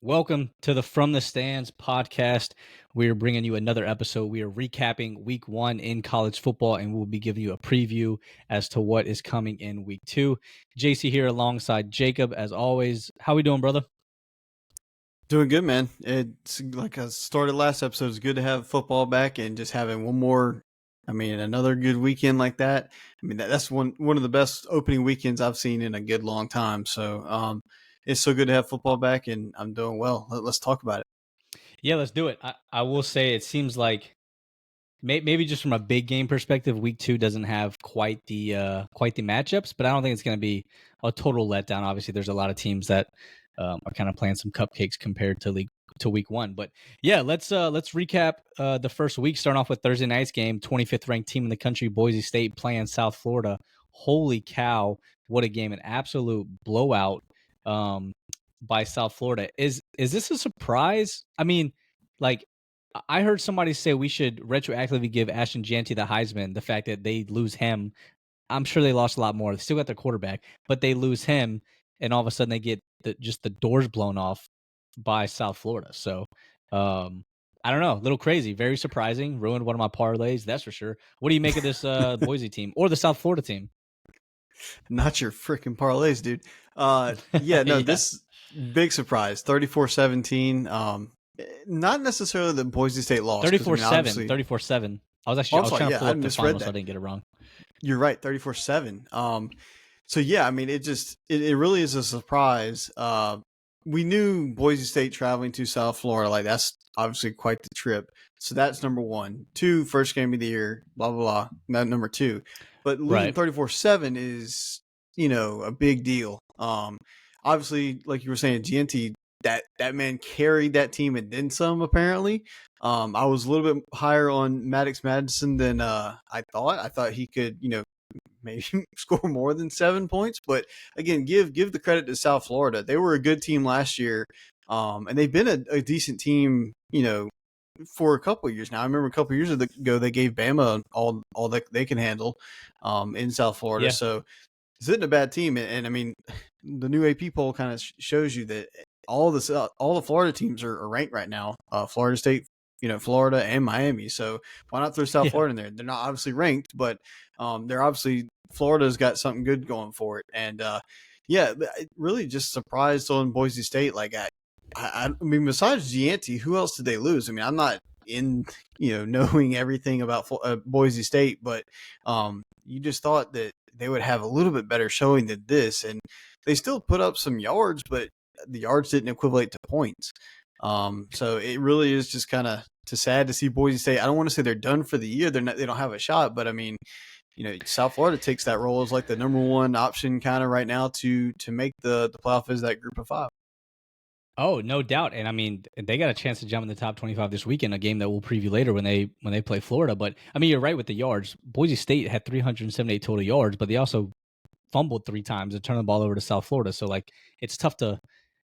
Welcome to the From the Stands podcast. We're bringing you another episode. We are recapping week 1 in college football, and we'll be giving you a preview as to what is coming in week 2. JC here alongside Jacob, as always. How we doing, brother? Doing good, man. It's like I started last episode. It's good to have football back and just having one more. Another good weekend like that. That's one of the best opening weekends I've seen in a good long time. So, it's so good to have football back, and I'm doing well. Let's talk about it. Yeah, let's do it. I will say it seems like maybe just from a big game perspective, week 2 doesn't have quite the matchups, but I don't think it's going to be a total letdown. Obviously, there's a lot of teams that are kind of playing some cupcakes compared to week 1. But yeah, let's recap the first week. Starting off with Thursday night's game, 25th ranked team in the country, Boise State playing South Florida. Holy cow, what a game! An absolute blowout by South Florida. Is this a surprise? I heard somebody say we should retroactively give Ashton Jeanty the Heisman. The fact that they lose him, I'm sure they lost a lot more. They still got their quarterback, but they lose him, and all of a sudden they get just the doors blown off by South Florida. So, I don't know, a little crazy, very surprising. Ruined one of my parlays, that's for sure. What do you make of this Boise team or the South Florida team? Not your freaking parlays, dude. This big surprise, 34-17. Not necessarily that Boise State lost. 34-7, 34-7. I was trying to pull up the final, so I didn't get it wrong. You're right, 34-7. So yeah, it really is a surprise. We knew Boise State traveling to South Florida, like that's obviously quite the trip. So that's number 1. 2, first game of the year, blah blah blah. Not number 2. But losing 34-7 is, a big deal. Obviously, like you were saying, GNT, that man carried that team and then some, apparently. I was a little bit higher on Maddox Madison than I thought. I thought he could, maybe score more than 7 points. But again, give the credit to South Florida. They were a good team last year, and they've been a decent team, for a couple of years now. I remember a couple of years ago they gave Bama all that they can handle in South Florida. Yeah. So it's not a bad team. And the new AP poll kind of shows you that all the Florida teams are ranked right now. Florida State, Florida and Miami. So why not throw South Florida in there? They're not obviously ranked, but they're obviously Florida's got something good going for it. And really just surprised on Boise State. Like besides Gianti, who else did they lose? I'm not in knowing everything about Boise State, but you just thought that they would have a little bit better showing than this, and they still put up some yards, but the yards didn't equivalent to points. So it really is just kind of sad to see Boise State. I don't want to say they're done for the year. They don't have a shot, but South Florida takes that role as like the number 1 option kind of right now to make the playoff as that group of 5. Oh, no doubt. And they got a chance to jump in the top 25 this weekend, a game that we'll preview later when they play Florida. But you're right with the yards. Boise State had 378 total yards, but they also fumbled 3 times and turned the ball over to South Florida. So it's tough to,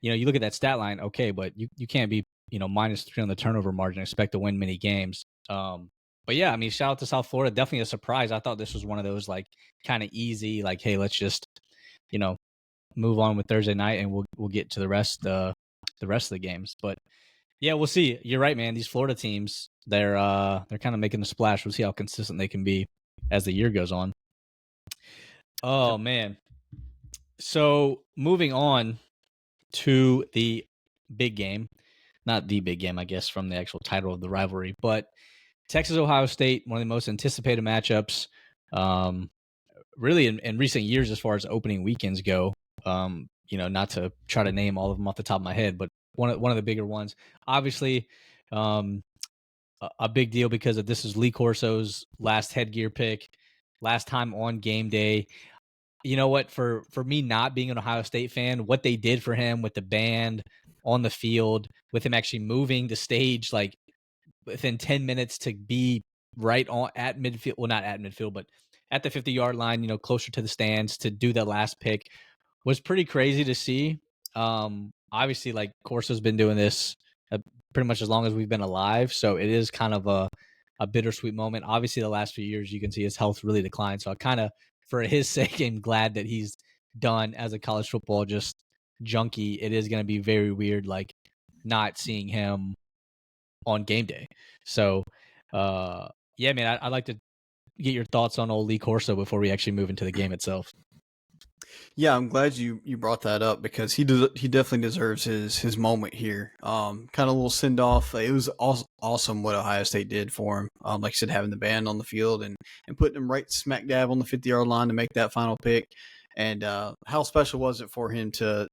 you look at that stat line, okay, but you can't be, -3 on the turnover margin and expect to win many games. But yeah, shout out to South Florida. Definitely a surprise. I thought this was one of those kind of easy, hey, let's just, move on with Thursday night and we'll get to the rest of the games. But yeah, we'll see. You're right, man. These Florida teams, they're kind of making the splash. We'll see how consistent they can be as the year goes on. Oh man. So moving on to the big game, not the big game, I guess, from the actual title of the rivalry, but Texas Ohio State, one of the most anticipated matchups, really in recent years as far as opening weekends go. Not to try to name all of them off the top of my head, but one of the bigger ones. Obviously, a big deal because this is Lee Corso's last headgear pick, last time on game day. You know what? For me not being an Ohio State fan, what they did for him with the band on the field, with him actually moving the stage within 10 minutes to be right on at midfield, well, not at midfield, but at the 50-yard line, closer to the stands to do that last pick, was pretty crazy to see. Obviously, Corso's been doing this pretty much as long as we've been alive, so it is kind of a bittersweet moment. Obviously, the last few years, you can see his health really declined, so I kind of, for his sake, I'm glad that he's done as a college football just junkie. It is going to be very weird, not seeing him on game day. So, yeah, man, I'd like to get your thoughts on old Lee Corso before we actually move into the game itself. Yeah, I'm glad you brought that up because he definitely deserves his moment here. Kind of a little send off. It was awesome what Ohio State did for him. Like I said, having the band on the field and putting him right smack dab on the 50-yard line to make that final pick. And how special was it for him to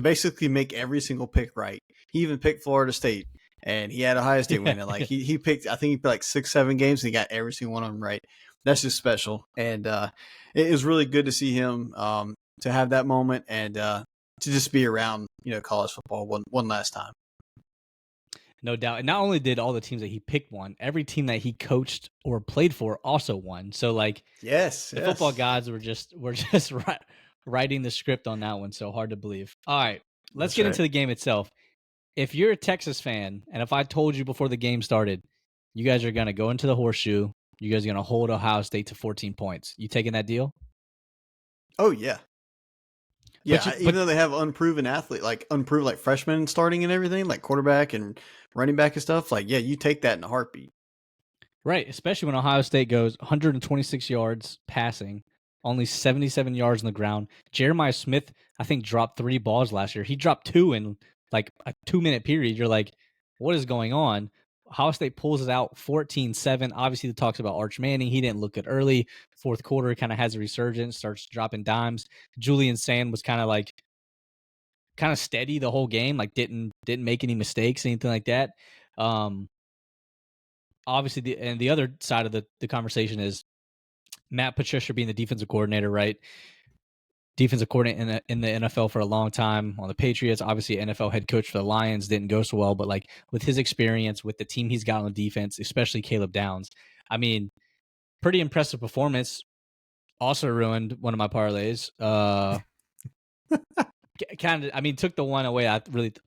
basically make every single pick right? He even picked Florida State, and he had Ohio State winning. Like he picked, I think he picked like 6-7 games, and he got every single one of them right. That's just special, and it was really good to see him to have that moment and to just be around, college football one last time. No doubt. And not only did all the teams that he picked won, every team that he coached or played for also won. So like, Yes, the football gods were just writing the script on that one. So hard to believe. All right, let's get into the game itself. If you're a Texas fan, and if I told you before the game started, you guys are gonna go into the horseshoe, you guys are gonna hold Ohio State to 14 points. You taking that deal? Oh yeah. Yeah, even though they have unproven freshmen starting and everything, like quarterback and running back and stuff, like, yeah, you take that in a heartbeat. Right, especially when Ohio State goes 126 yards passing, only 77 yards on the ground. Jeremiah Smith, I think, dropped 3 balls last year. He dropped 2 in like a 2-minute period. You're like, what is going on? Ohio State pulls it out 14-7. Obviously, the talks about Arch Manning. He didn't look good early. Fourth quarter kind of has a resurgence, starts dropping dimes. Julian Sand was kind of steady the whole game, like didn't make any mistakes, anything like that. Obviously, the other side of the conversation is Matt Patricia being the defensive coordinator, right? Defensive coordinator in the NFL for a long time on the Patriots. Obviously, NFL head coach for the Lions didn't go so well, but like with his experience with the team he's got on defense, especially Caleb Downs, I mean, pretty impressive performance. Also ruined one of my parlays. Kind of, I mean, took the one away. It would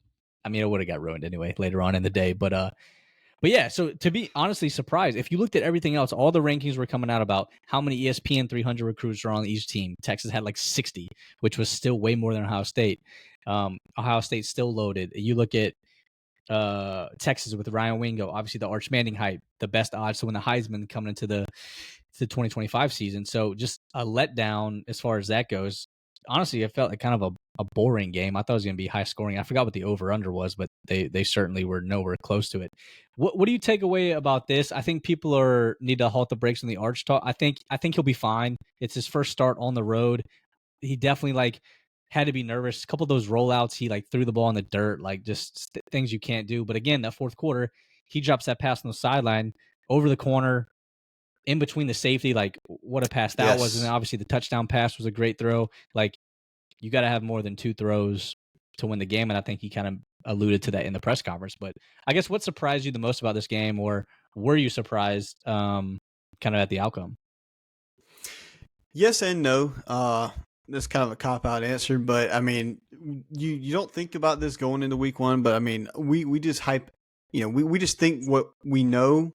have got ruined anyway later on in the day, but yeah, so to be honestly surprised, if you looked at everything else, all the rankings were coming out about how many ESPN 300 recruits are on each team. Texas had like 60, which was still way more than Ohio State. Ohio State's still loaded. You look at Texas with Ryan Wingo, obviously the Arch Manning hype, the best odds to win the Heisman coming into the 2025 season. So just a letdown as far as that goes. Honestly, it felt like kind of a boring game. I thought it was going to be high scoring. I forgot what the over-under was, but they certainly were nowhere close to it. What do you take away about this? I think people need to halt the brakes on the Arch talk. I think he'll be fine. It's his first start on the road. He definitely had to be nervous. A couple of those rollouts, he threw the ball in the dirt, just things you can't do. But again, that fourth quarter, he drops that pass on the sideline over the corner, in between the safety, what a pass that was. And then obviously the touchdown pass was a great throw. You got to have more than 2 throws to win the game. And I think he kind of alluded to that in the press conference. But I guess what surprised you the most about this game, or were you surprised kind of at the outcome? Yes and no. That's kind of a cop-out answer, but I mean, you don't think about this going into week 1, but I mean, we just hype, we just think what we know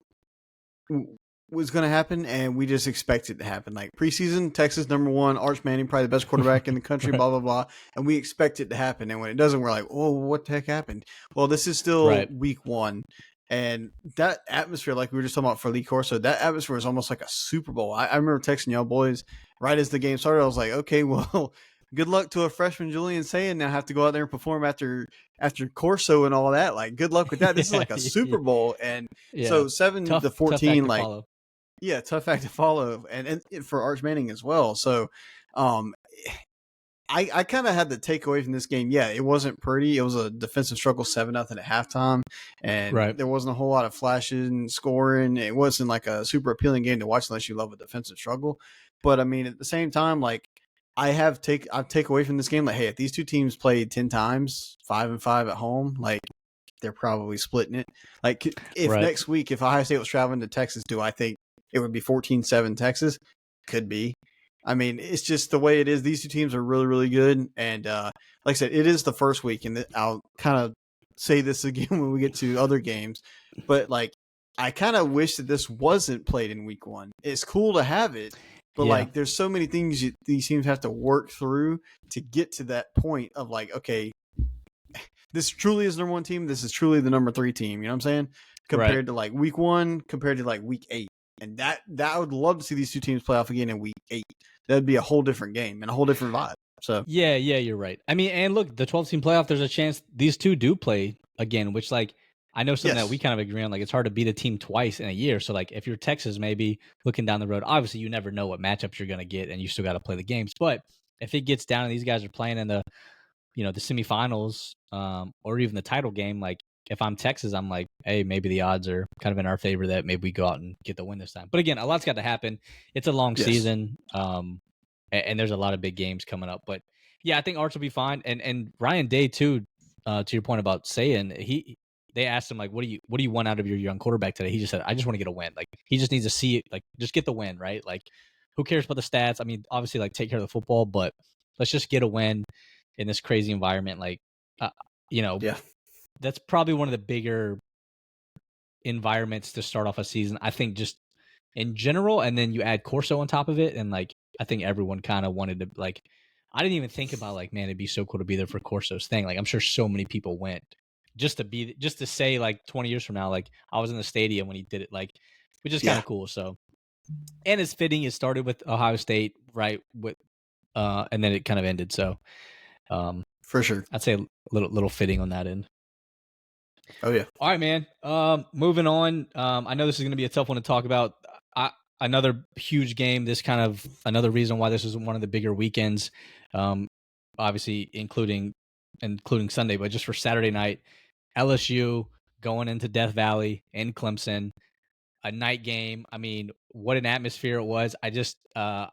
was going to happen, and we just expect it to happen. Like preseason, Texas #1, Arch Manning, probably the best quarterback in the country, blah, blah, blah. And we expect it to happen. And when it doesn't, we're like, oh, what the heck happened? Well, this is still week 1. And that atmosphere, like we were just talking about for Lee Corso, that atmosphere was almost like a Super Bowl. I remember texting y'all boys right as the game started. I was like, okay, well, good luck to a freshman Julian Sand now have to go out there and perform after Corso and all that. Like, good luck with that. This is like a Super Bowl. And so 7-14, like, yeah, tough act to follow, and for Arch Manning as well. So, I kind of had the takeaway from this game. Yeah, it wasn't pretty. It was a defensive struggle, 7-0 at halftime, and there wasn't a whole lot of flashes and scoring. It wasn't like a super appealing game to watch unless you love a defensive struggle. But I mean, at the same time, like I've take away from this game, like, hey, if these two teams played 10 times, 5-5 at home, like they're probably splitting it. Like if next week, if Ohio State was traveling to Texas, do I think it would be 14-7 Texas? Could be. I mean, it's just the way it is. These two teams are really, really good. And like I said, it is the first week, and I'll kind of say this again when we get to other games. But like, I kind of wish that this wasn't played in week 1. It's cool to have it, but like, there's so many things these teams have to work through to get to that point of like, okay, this truly is the number one team. This is truly the number 3 team. You know what I'm saying? Right. Compared to like week 1, compared to like week 8, and that I would love to see these two teams play off again in week 8. That'd be a whole different game and a whole different vibe. So Yeah, you're right. I mean, and look, the 12-team playoff, there's a chance these two do play again, which like I know something that we yes, kind of agree on. Like it's hard to beat a team twice in a year. So like if you're Texas, maybe looking down the road, obviously you never know what matchups you're gonna get, and you still got to play the games. But if it gets down and these guys are playing in the the semifinals, or even the title game, like if I'm Texas, I'm like, hey, maybe the odds are kind of in our favor that maybe we go out and get the win this time. But again, a lot's got to happen. It's a long yes, season, and there's a lot of big games coming up. But yeah, I think Arch will be fine. And Ryan Day too. To your point about saying they asked him like, what do you want out of your young quarterback today? He just said, I just want to get a win. Like he just needs to see it, like just get the win, right? Like who cares about the stats? I mean, obviously like take care of the football, but let's just get a win in this crazy environment. Like, uh, you know, yeah, that's probably one of the bigger environments to start off a season. I think just in general, and then you add Corso on top of it, and like I think everyone kind of wanted to like. I didn't even think about like, man, it'd be so cool to be there for Corso's thing. Like, I'm sure so many people went just to say like 20 years from now, like I was in the stadium when he did it, like, which is kind yeah, of cool. So, and it's fitting. It started with Ohio State, right? With and then it kind of ended. So, um, for sure. I'd say a little fitting on that end. Oh yeah, All right, man. Moving on. I know this is going to be a tough one to talk about. Another huge game. This kind of another reason why this is one of the bigger weekends. Um, obviously including Sunday, but just for Saturday night, LSU going into Death Valley in Clemson, a night game. I mean, what an atmosphere it was. I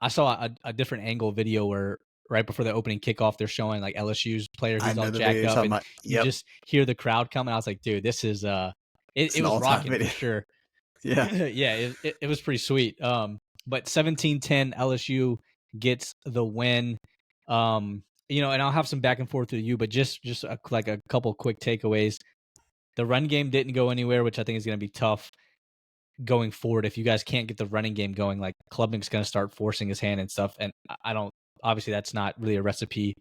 saw a different angle video where right before the opening kickoff, they're showing like LSU's player I who's all know the video jacked you're up, talking and about. you Yep, just hear the crowd coming. I was like, dude, this is it's it an was all-time rocking for video. sure. Yeah, Yeah, it was pretty sweet. But 17-10 LSU gets the win. And I'll have some back and forth with you, but just like a couple quick takeaways. The run game didn't go anywhere, which I think is going to be tough going forward. If you guys can't get the running game going, like Klubnik's going to start forcing his hand and stuff. And I don't, obviously that's not really a recipe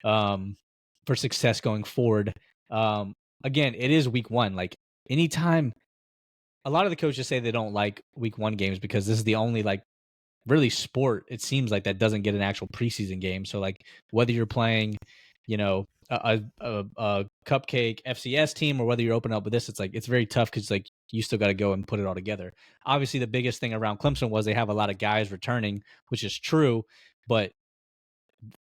for success going forward. Again, it is week 1. Like anytime, a lot of the coaches say they don't like week 1 games because this is the only like really sport it seems like that doesn't get an actual preseason game. So like whether you're playing, a cupcake FCS team or whether you're opening up with this, it's like it's very tough because like you still got to go and put it all together. Obviously, the biggest thing around Clemson was they have a lot of guys returning, which is true, but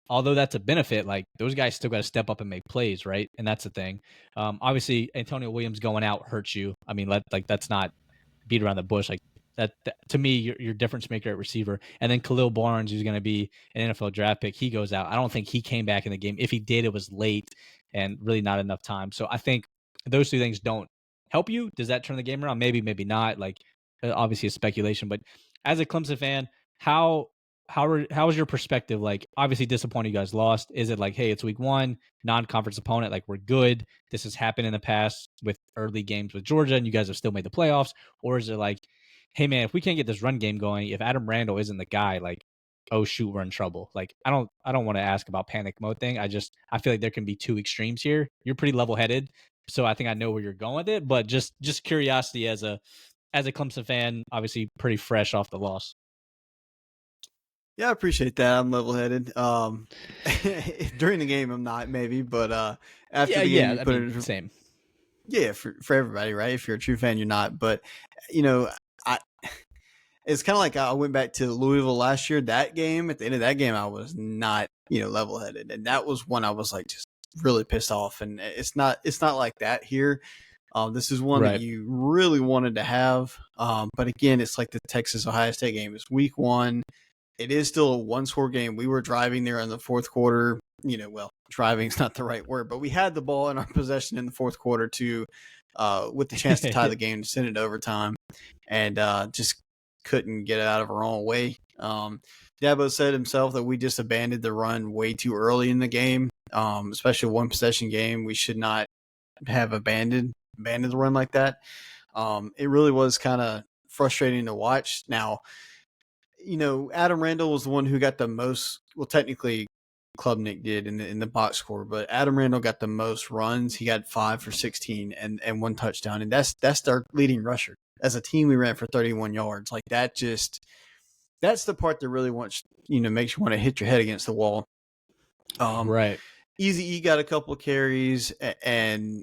although that's a benefit, like those guys still got to step up and make plays, right? And that's the thing. Obviously, Antonio Williams going out hurts you. I mean, like that's not beat around the bush. Like that to me, your difference maker at receiver. And then Khalil Barnes, who's going to be an NFL draft pick, he goes out. I don't think he came back in the game. If he did, it was late and really not enough time. So I think those two things don't help you. Does that turn the game around? Maybe, maybe not. Like obviously, it's speculation. But as a Clemson fan, how how is your perspective? Like, obviously disappointed you guys lost. Is it like, hey, it's week 1, non-conference opponent, like we're good? This has happened in the past with early games with Georgia, and you guys have still made the playoffs. Or is it like, hey man, if we can't get this run game going, if Adam Randall isn't the guy, like, oh shoot, we're in trouble. Like, I don't want to ask about panic mode thing. I feel like there can be two extremes here. You're pretty level headed, so I think I know where you're going with it. But just curiosity as a Clemson fan, obviously pretty fresh off the loss. yeah, I appreciate that. I'm level-headed. During the game, I'm not maybe, but after Yeah, the game, yeah. you I put mean, it. same. Yeah, for everybody, right? If you're a true fan, you're not. But you know, I it's kind of like I went back to Louisville last year. That game, at the end of that game, I was not level headed, and that was when I was like just really pissed off. And it's not like that here. This is one that Right. you really wanted to have. But again, it's like the Texas Ohio State game. It's week 1. It is still a one-score game. We were driving there in the fourth quarter. Well, driving is not the right word, but we had the ball in our possession in the fourth quarter to, with the chance to tie the game to send it to overtime, and just couldn't get it out of our own way. Dabo said himself that we just abandoned the run way too early in the game, especially a one possession game. We should not have abandoned the run like that. It really was kind of frustrating to watch. Now, Adam Randall was the one who got the most. Well, technically, Klubnik did in the box score, but Adam Randall got the most runs. He got 5 for 16 and 1 touchdown, and that's their leading rusher. As a team, we ran for 31 yards. Like that's the part that really makes you want to hit your head against the wall. Right. Easy E got a couple of carries, and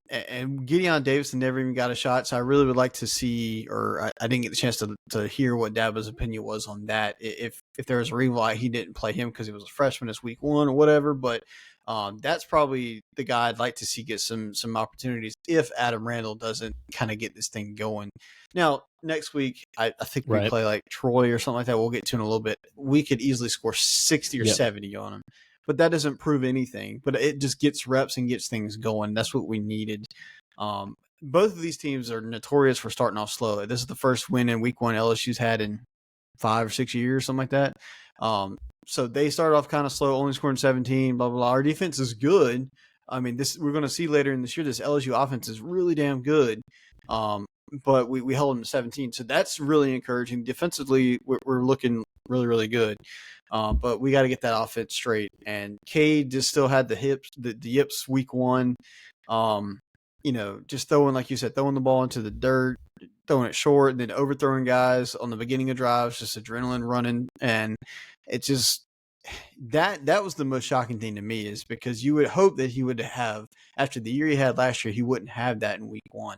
Gideon Davidson never even got a shot. So I really would like to see, or I didn't get the chance to hear what Dabo's opinion was on that. If there was a reason why he didn't play him because he was a freshman this week 1 or whatever, but that's probably the guy I'd like to see get some opportunities if Adam Randall doesn't kind of get this thing going. Now, next week, I think we play like Troy or something like that. We'll get to in a little bit. We could easily score 60 or 70 on him. But that doesn't prove anything. But it just gets reps and gets things going. That's what we needed. Both of these teams are notorious for starting off slow. This is the first win in week 1 LSU's had in 5 or 6 years, something like that. So they started off kind of slow, only scoring 17, blah, blah, blah. Our defense is good. I mean, we're going to see later in this year, this LSU offense is really damn good. But we held them to 17. So that's really encouraging. Defensively, we're looking really, really good. But we got to get that offense straight. And Cade just still had the yips week 1. Just throwing, like you said, throwing the ball into the dirt, throwing it short, and then overthrowing guys on the beginning of drives, just adrenaline running. And it just that was the most shocking thing to me, is because you would hope that he would have, after the year he had last year, he wouldn't have that in week 1.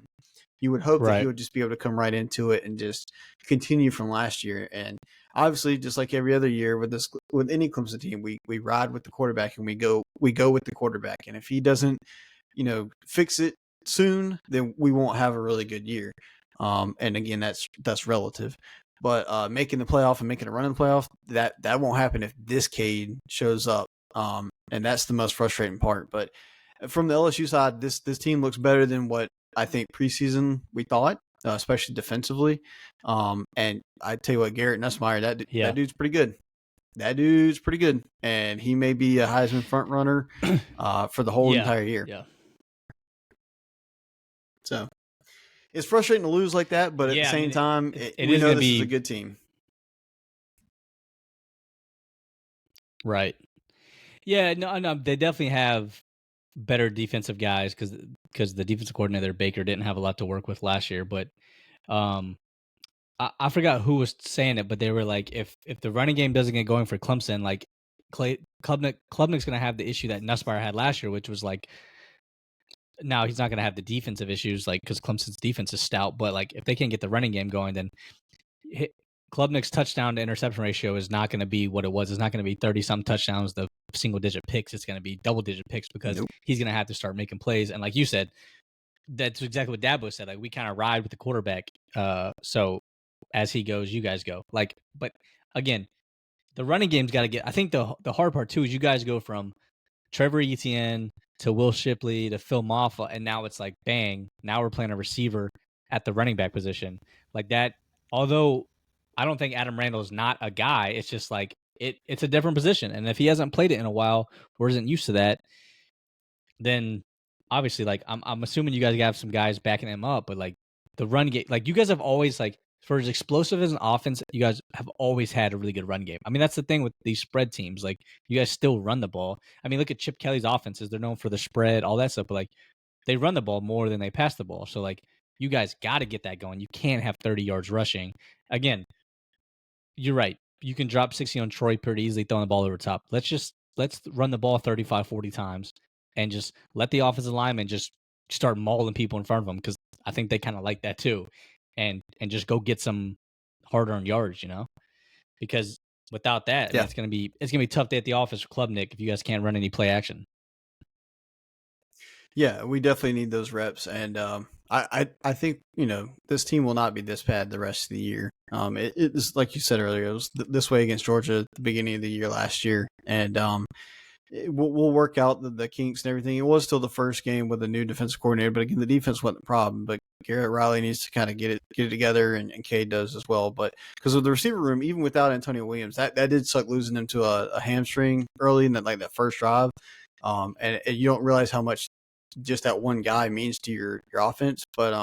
You would hope that he would just be able to come right into it and just continue from last year. And obviously, just like every other year with any Clemson team, we ride with the quarterback and we go with the quarterback. And if he doesn't, fix it soon, then we won't have a really good year. And again, that's relative. But making the playoff and making a run in the playoff, that won't happen if this Cade shows up. And that's the most frustrating part. But from the LSU side, this team looks better than what I think preseason we thought, especially defensively. And I tell you what, Garrett Nussmeier, that dude's pretty good. That dude's pretty good, and he may be a Heisman front runner for the whole entire year. Yeah. So it's frustrating to lose like that, but at the same time, we know this is a good team. Right. Yeah. No. They definitely have better defensive guys because the defensive coordinator Baker didn't have a lot to work with last year. But I forgot who was saying it, but they were like, if the running game doesn't get going for Clemson, like Klubnik's going to have the issue that Nussmeier had last year, which was like, now he's not going to have the defensive issues, like, because Clemson's defense is stout. But like, if they can't get the running game going, then Klubnik's touchdown to interception ratio is not going to be what it was. It's not going to be 30-some touchdowns, the single-digit picks. It's going to be double-digit picks because he's going to have to start making plays. And like you said, that's exactly what Dabo said. Like, we kind of ride with the quarterback. So as he goes, you guys go. Like, but again, the running game's got to get. I think the hard part too is you guys go from Trevor Etienne to Will Shipley to Phil Maffa, and now it's like bang. Now we're playing a receiver at the running back position like that. Although I don't think Adam Randall is not a guy. It's just like it's a different position. And if he hasn't played it in a while or isn't used to that, then obviously, like, I'm assuming you guys have some guys backing him up. But like the run game, like you guys have always, like, for as explosive as an offense, you guys have always had a really good run game. I mean, that's the thing with these spread teams. Like, you guys still run the ball. I mean, look at Chip Kelly's offenses. They're known for the spread, all that stuff. But like, they run the ball more than they pass the ball. So like, you guys got to get that going. You can't have 30 yards rushing. Again, you're right. You can drop 60 on Troy pretty easily throwing the ball over the top. Let's run the ball 35, 40 times and just let the offensive linemen just start mauling people in front of them, because I think they kind of like that too. And just go get some hard-earned yards, because without that, it's gonna be a tough day at the office for Klubnik if you guys can't run any play action. Yeah, we definitely need those reps, and I think this team will not be this bad the rest of the year. It is, like you said earlier, it was this way against Georgia at the beginning of the year last year, and we'll work out the kinks and everything. It was still the first game with a new defensive coordinator, but again, the defense wasn't the problem. But Garrett Riley needs to kind of get it together, and Cade does as well. But because of the receiver room, even without Antonio Williams, that did suck, losing him to a hamstring early in that first drive. And you don't realize how much just that one guy means to your offense. But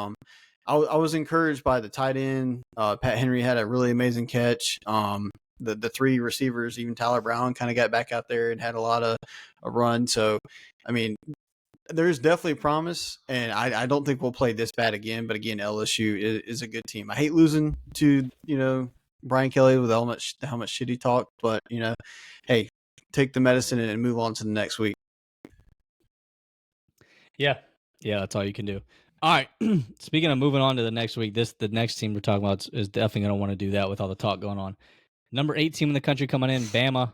I was encouraged by the tight end. Pat Henry had a really amazing catch. the three receivers, even Tyler Brown, kind of got back out there and had a lot of a run. So, I mean, there's definitely promise, and I don't think we'll play this bad again. But again, LSU is a good team. I hate losing to Brian Kelly with how much shit he talked, but hey, take the medicine and move on to the next week. Yeah, that's all you can do. All right. Speaking of moving on to the next week, the next team we're talking about is definitely going to want to do that with all the talk going on. Number 8 team in the country coming in, Bama,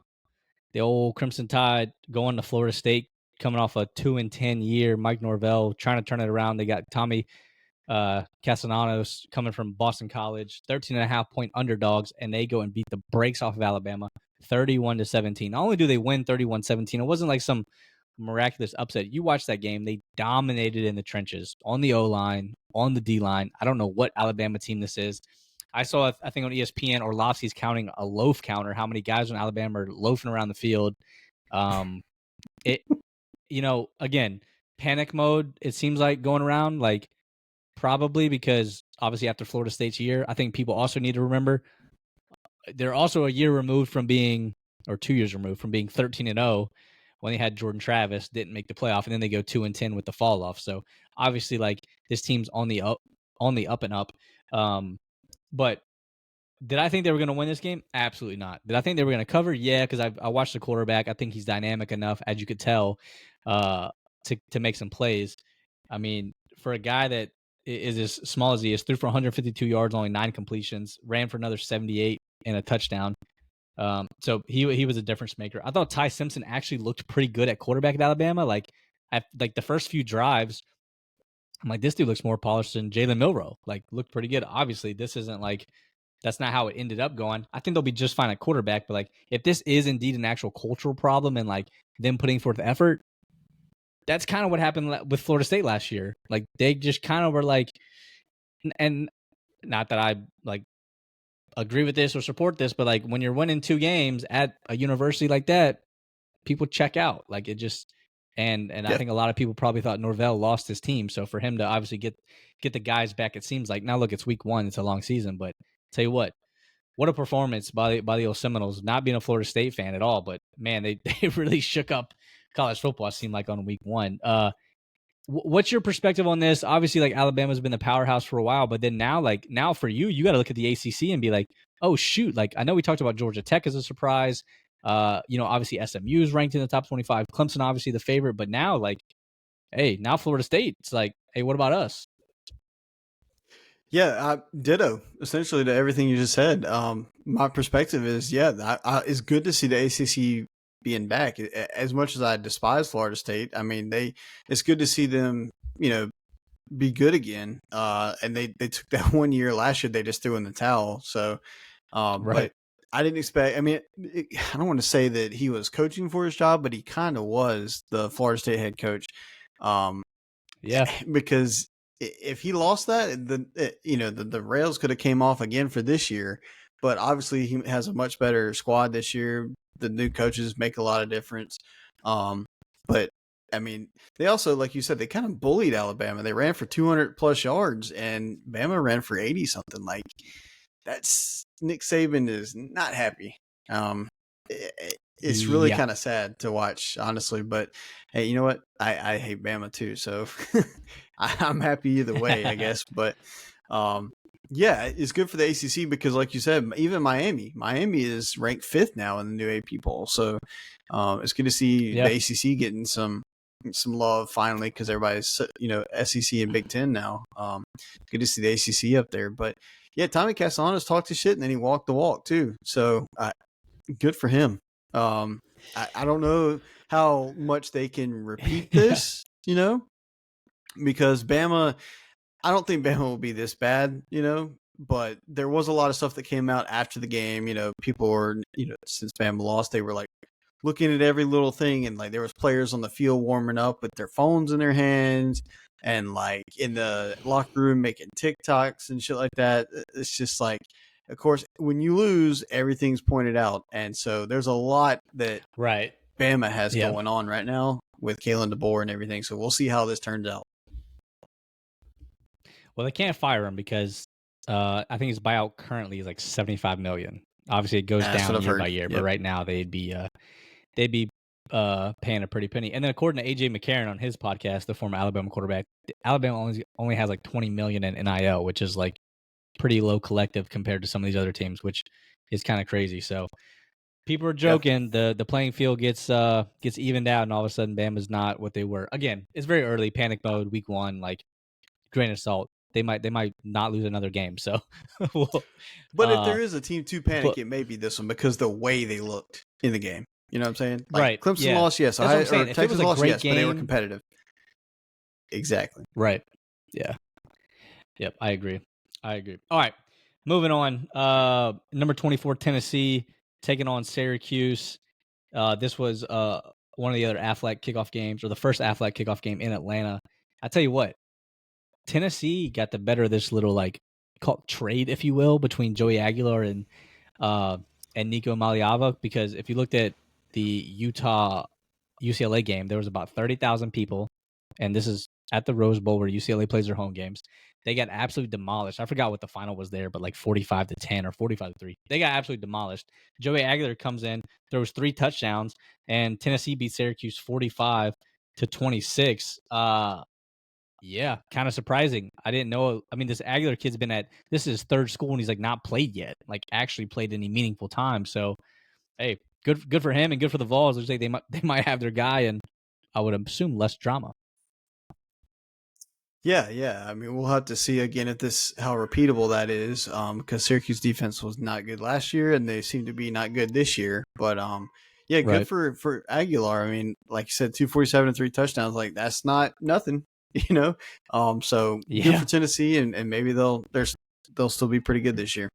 the old Crimson Tide going to Florida State, coming off a 2-10 year. Mike Norvell trying to turn it around. They got Tommy Castellanos coming from Boston College, 13.5-point underdogs, and they go and beat the brakes off of Alabama, 31-17. Not only do they win 31-17, it wasn't like some miraculous upset. You watch that game, they dominated in the trenches, on the O-line, on the D-line. I don't know what Alabama team this is. I saw, I think on ESPN, Orlovsky's counting a loaf counter, how many guys in Alabama are loafing around the field. Again, panic mode, it seems like going around, like probably because obviously after Florida State's year, I think people also need to remember they're also a year removed from being, or 2 years removed from being 13-0 when they had Jordan Travis, didn't make the playoff, and then they go 2-10 with the fall off. So obviously, like, this team's on the up and up. But did I think they were going to win this game? Absolutely not. Did I think they were going to cover? Yeah, because I watched the quarterback. I think he's dynamic enough, as you could tell, to make some plays. I mean, for a guy that is as small as he is, threw for 152 yards, only 9 completions, ran for another 78 and a touchdown. So he was a difference maker. I thought Ty Simpson actually looked pretty good at quarterback at Alabama. Like the first few drives, I'm like, this dude looks more polished than Jalen Milroe. Like, looked pretty good. Obviously, this isn't like, that's not how it ended up going. I think they'll be just fine at quarterback. But like, if this is indeed an actual cultural problem and like them putting forth effort, that's kind of what happened with Florida State last year. Like, they just kind of were like, and not that I like agree with this or support this, but like when you're winning 2 games at a university like that, people check out. Like, it just, and yeah. I think a lot of people probably thought Norvell lost his team. So for him to obviously get the guys back, it seems like, now look, it's week 1, it's a long season, but tell you what a performance by the old Seminoles. Not being a Florida State fan at all, but man, they really shook up college football, it seemed like, on week 1. What's your perspective on this? Obviously, like, Alabama's been the powerhouse for a while, but then now for you got to look at the ACC and be like, oh shoot, like, I know we talked about Georgia Tech as a surprise. Obviously SMU is ranked in the top 25. Clemson, obviously the favorite, but now, like, hey, now Florida State, it's like, hey, what about us? Yeah, ditto essentially to everything you just said. My perspective is, it's good to see the ACC being back. As much as I despise Florida State, I mean, it's good to see them, be good again. And they took that 1 year last year, they just threw in the towel. So, right. But I didn't expect, I mean, I don't want to say that he was coaching for his job, but he kind of was the Florida State head coach. Because if he lost that, the rails could have came off again for this year. But obviously, he has a much better squad this year. The new coaches make a lot of difference. But I mean, they also, like you said, they kind of bullied Alabama. They ran for 200 plus yards, and Bama ran for 80 something. Like, that's, Nick Saban is not happy. It's really kind of sad to watch, honestly. But hey, you know what? I hate Bama too, so I'm happy either way, I guess. But it's good for the ACC because, like you said, even Miami is ranked 5th now in the new AP poll. So it's good to see the ACC getting some love finally, because everybody's SEC and Big Ten now. Good to see the ACC up there. But yeah, Tommy Castellanos talked his shit and then he walked the walk too. So good for him. I don't know how much they can repeat this, because Bama, I don't think Bama will be this bad, but there was a lot of stuff that came out after the game. People were, since Bama lost, they were like looking at every little thing, and like there was players on the field warming up with their phones in their hands and like in the locker room making TikToks and shit like that. It's just like, of course, when you lose, everything's pointed out. And so there's a lot that Bama has going on right now with Kalen DeBoer and everything. So we'll see how this turns out. Well, they can't fire him because I think his buyout currently is like $75 million. Obviously, it goes That's what down I've year by heard. year, but Yep. right now they'd be paying a pretty penny. And then according to AJ McCarron on his podcast, the former Alabama quarterback, Alabama only has like 20 million in NIL, which is like pretty low collective compared to some of these other teams, which is kind of crazy. So people are Yep. joking the playing field gets evened out, and all of a sudden Bama's not what they were. Again, it's very early, panic mode, week one, like grain of salt. They might not lose another game. So, well, But if there is a team to panic, but it may be this one because the way they looked in the game. You know what I'm saying? Like right, Clemson yeah, lost, yes. that's what I'm Or saying. If it was Texas a lost, great yes, but they were game, competitive. Exactly. right? Yeah, yep, I agree. All right, moving on. Number 24 Tennessee taking on Syracuse. This was one of the other Aflac kickoff games, or the first Aflac kickoff game in Atlanta. I tell you what, Tennessee got the better of this little like called trade, if you will, between Joey Aguilar uh, and Nico Maliava. Because if you looked at the Utah UCLA game, there was about 30,000 people, and this is at the Rose Bowl where UCLA plays their home games. They got absolutely demolished. I forgot what the final was there, but like 45-10 or 45-3. They got absolutely demolished. Joey Aguilar comes in, throws 3 touchdowns, and Tennessee beat Syracuse 45-26. Yeah, kind of surprising. I didn't know. I mean, this Aguilar kid's this is his third school, and he's like not played yet, like actually played any meaningful time. So, hey, good for him, and good for the Vols. Looks like they might have their guy, and I would assume less drama. Yeah, yeah. I mean, we'll have to see again if how repeatable that is, because Syracuse defense was not good last year, and they seem to be not good this year. But yeah, good Right. for Aguilar. I mean, like you said, 247 and 3 touchdowns. Like that's not nothing, you know. So good Yeah. for Tennessee, and maybe they'll still be pretty good this year.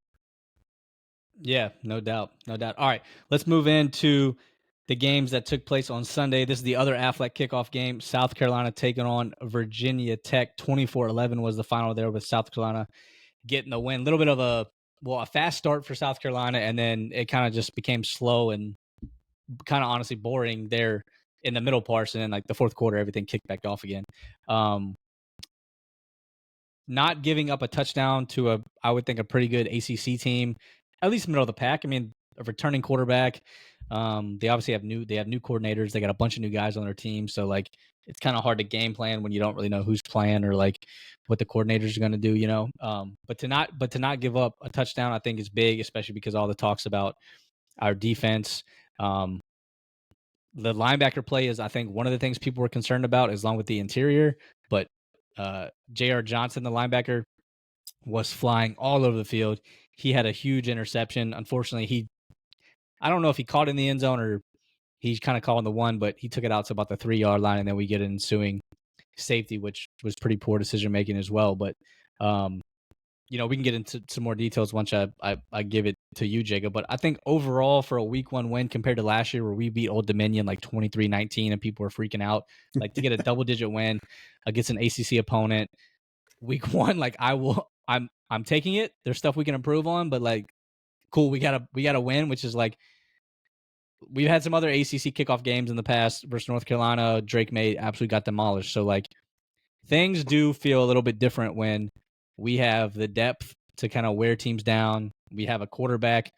Yeah, no doubt. All right, let's move into the games that took place on Sunday. This is the other Aflac kickoff game. South Carolina taking on Virginia Tech. 24-11 was the final there, with South Carolina getting the win. A little bit of a fast start for South Carolina, and then it kind of just became slow and kind of honestly boring there in the middle parts, and then like the fourth quarter, everything kicked back off again. Not giving up a touchdown to I would think a pretty good ACC team, at least middle of the pack. I mean, a returning quarterback. They obviously have new coordinators. They got a bunch of new guys on their team, so like it's kind of hard to game plan when you don't really know who's playing or like what the coordinators are going to do, you know. But to not give up a touchdown, I think is big, especially because all the talks about our defense. The linebacker play is, I think, one of the things people were concerned about, along with the interior. But J.R. Johnson, the linebacker, was flying all over the field. He had a huge interception. Unfortunately, I don't know if he caught it in the end zone or he's kind of calling the one, but he took it out to about the 3-yard line, and then we get an ensuing safety, which was pretty poor decision making as well. But we can get into some more details once I give it to you, Jacob. But I think overall, for a week 1 win compared to last year where we beat Old Dominion like 23-19 and people were freaking out, like to get a double-digit win against an ACC opponent week 1, like I'm taking it. There's stuff we can improve on, but like, cool, we got to win, which is like, we've had some other ACC kickoff games in the past versus North Carolina. Drake May absolutely got demolished. So like, things do feel a little bit different when we have the depth to kind of wear teams down. We have a quarterback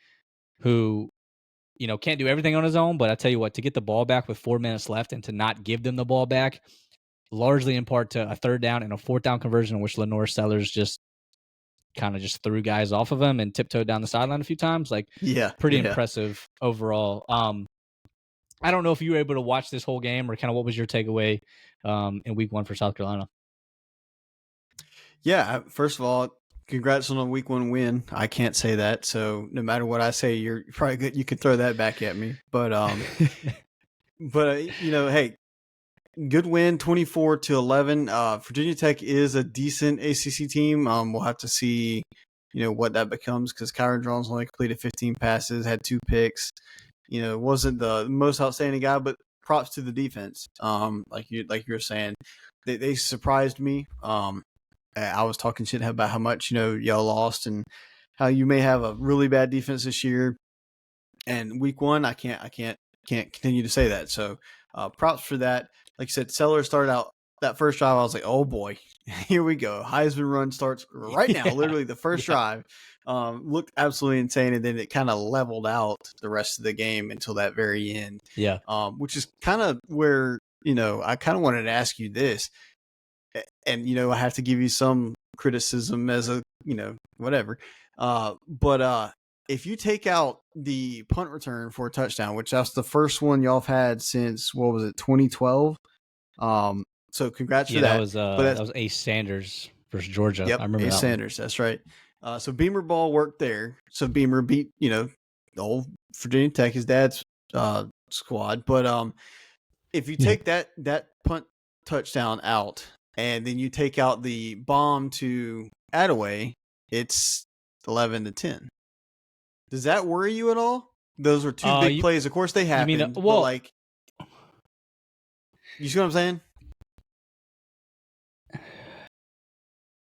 who, can't do everything on his own, but I tell you what, to get the ball back with 4 minutes left and to not give them the ball back, largely in part to a 3rd down and a 4th down conversion in which Lenore Sellers just kind of just threw guys off of him and tiptoed down the sideline a few times. Like, pretty impressive overall. I don't know if you were able to watch this whole game or kind of what was your takeaway in week 1 for South Carolina. Yeah, first of all, congrats on a week 1 win. I can't say that, so no matter what I say, you're probably good. You could throw that back at me, but hey, good win, 24-11. Virginia Tech is a decent ACC team. We'll have to see, what that becomes, because Kyron Drones only completed 15 passes, had 2 picks. Wasn't the most outstanding guy, but props to the defense. Like you were saying, they surprised me. I was talking shit about how much y'all lost and how you may have a really bad defense this year. And week 1, I can't continue to say that. So props for that. Like you said, Sellers started out that first drive, I was like, oh boy, here we go. Heisman run starts right now. Yeah, Literally the first yeah, drive looked absolutely insane. And then it kind of leveled out the rest of the game until that very end, yeah. which is kind of where, I kind of wanted to ask you this. And, I have to give you some criticism as a, whatever. But if you take out the punt return for a touchdown, which that's the first one y'all have had since, what was it, 2012? So congrats for Yeah, that that. was But that was Ace Sanders versus Georgia. I yep, remember Ace that one. Sanders. That's right. So Beamer ball worked there. So Beamer beat, the old Virginia Tech, his dad's squad. But if you Yeah. take that punt touchdown out, and then you take out the bomb to Attaway, it's 11-10. Does that worry you at all? Those were two big You plays. Of course, they you mean happened, but well? like, you see what I'm saying?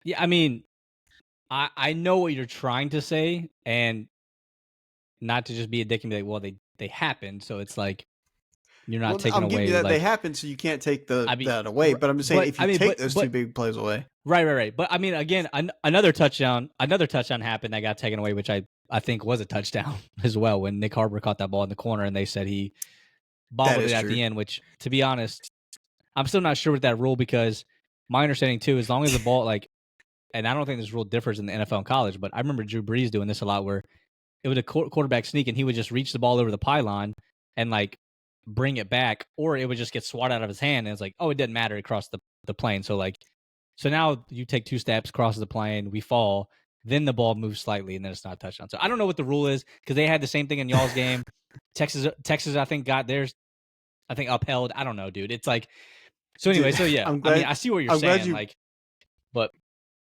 Yeah, I mean, I know what you're trying to say, and not to just be a dick and be like, well, they happened, so it's like you're not Well, taking I'm giving you away that they like happen, so you can't take I mean, that away. But I'm just saying, if you take those two but big plays away, right. But I mean, again, another touchdown happened that got taken away, which I think was a touchdown as well when Nick Harbor caught that ball in the corner, and they said he that bobbled it is at true. the end. Which, to be honest, I'm still not sure with that rule because my understanding too, as long as the ball like, and I don't think this rule differs in the NFL and college, but I remember Drew Brees doing this a lot where it was a quarterback sneak and he would just reach the ball over the pylon and like bring it back, or it would just get swatted out of his hand. And it's like, oh, it didn't matter. It crossed the plane. So like, so now you take 2 steps, crosses the plane, we fall, then the ball moves slightly, and then it's not a touchdown. So I don't know what the rule is because they had the same thing in y'all's game. Texas, I think got theirs, I think upheld. I don't know, dude. It's like, so anyway, Dude, so yeah. I'm I mean, glad. I see what you're I'm glad saying, you. like, but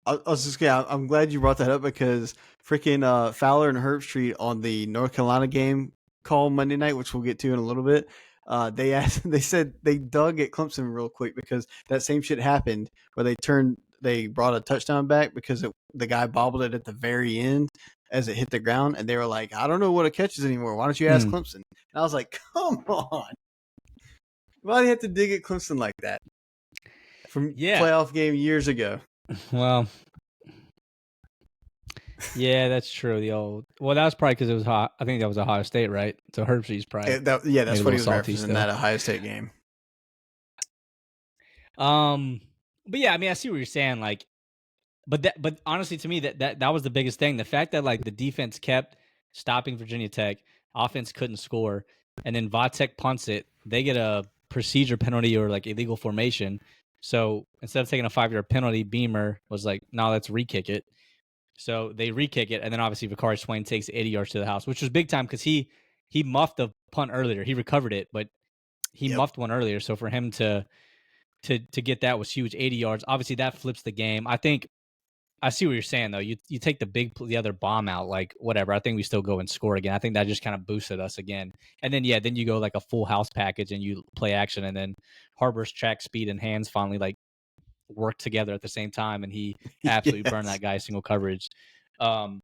I was just yeah, I'm glad you brought that up because freaking Fowler and Herbstreit on the North Carolina game call Monday night, which we'll get to in a little bit. They said they dug at Clemson real quick because that same shit happened where they brought a touchdown back because the guy bobbled it at the very end as it hit the ground, and they were like, I don't know what a catch is anymore. Why don't you ask Clemson? And I was like, come on, why do you have to dig at Clemson like that from yeah. playoff game years ago? Well, yeah, that's true. Well, that was probably because it was hot. I think that was Ohio State, right? So Herbstreit's probably That's made a what little he was salty referencing, still. that Ohio State game. But yeah, I mean, I see what you're saying. Like, but honestly, to me, that was the biggest thing. The fact that like the defense kept stopping Virginia Tech, offense couldn't score, and then Vatek punts it. They get a procedure penalty or like illegal formation. So instead of taking a 5-yard penalty, Beamer was like, "No, let's re-kick it." So they re-kick it, and then obviously Vakari Swain takes 80 yards to the house, which was big time because he muffed the punt earlier. He recovered it, but he Yep. muffed one earlier. So for him to get that was huge. 80 yards. Obviously, that flips the game. I think I see what you're saying though. You take the other bomb out, like whatever. I think we still go and score again. I think that just kind of boosted us again. And then then you go like a full house package and you play action, and then Harbor's track speed and hands finally like work together at the same time, and he absolutely burned Yes. that guy single coverage. Um,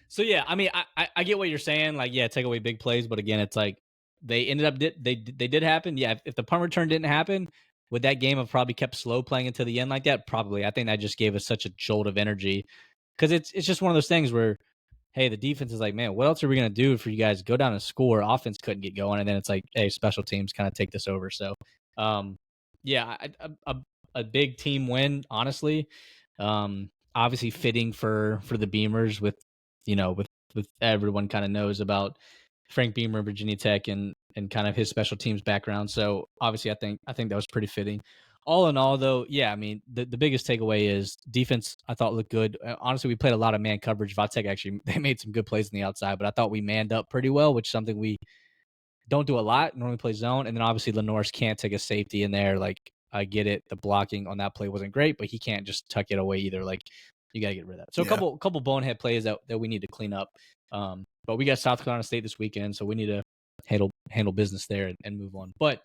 so yeah, I mean, I get what you're saying. Like, yeah, take away big plays, but again, it's like they ended up they did happen. Yeah, if the punt return didn't happen, would that game have probably kept slow playing until the end like that? Probably. I think that just gave us such a jolt of energy because it's just one of those things where hey, the defense is like, man, what else are we gonna do for you guys to go down and score? Offense couldn't get going, and then it's like, hey, special teams kind of take this over. So, yeah, a big team win, honestly. Obviously fitting for the Beamers with with everyone kind of knows about Frank Beamer, Virginia Tech, and kind of his special teams background. So obviously, I think that was pretty fitting. All in all, though, yeah, I mean, the biggest takeaway is defense. I thought looked good. Honestly, we played a lot of man coverage. Vatek actually they made some good plays on the outside, but I thought we manned up pretty well, which is something we don't do a lot. Normally play zone, and then obviously Lenore's can't take a safety in there. Like I get it, the blocking on that play wasn't great, but he can't just tuck it away either. Like you got to get rid of that. So Yeah. a couple bonehead plays that we need to clean up. But we got South Carolina State this weekend, so we need to handle business there and move on. But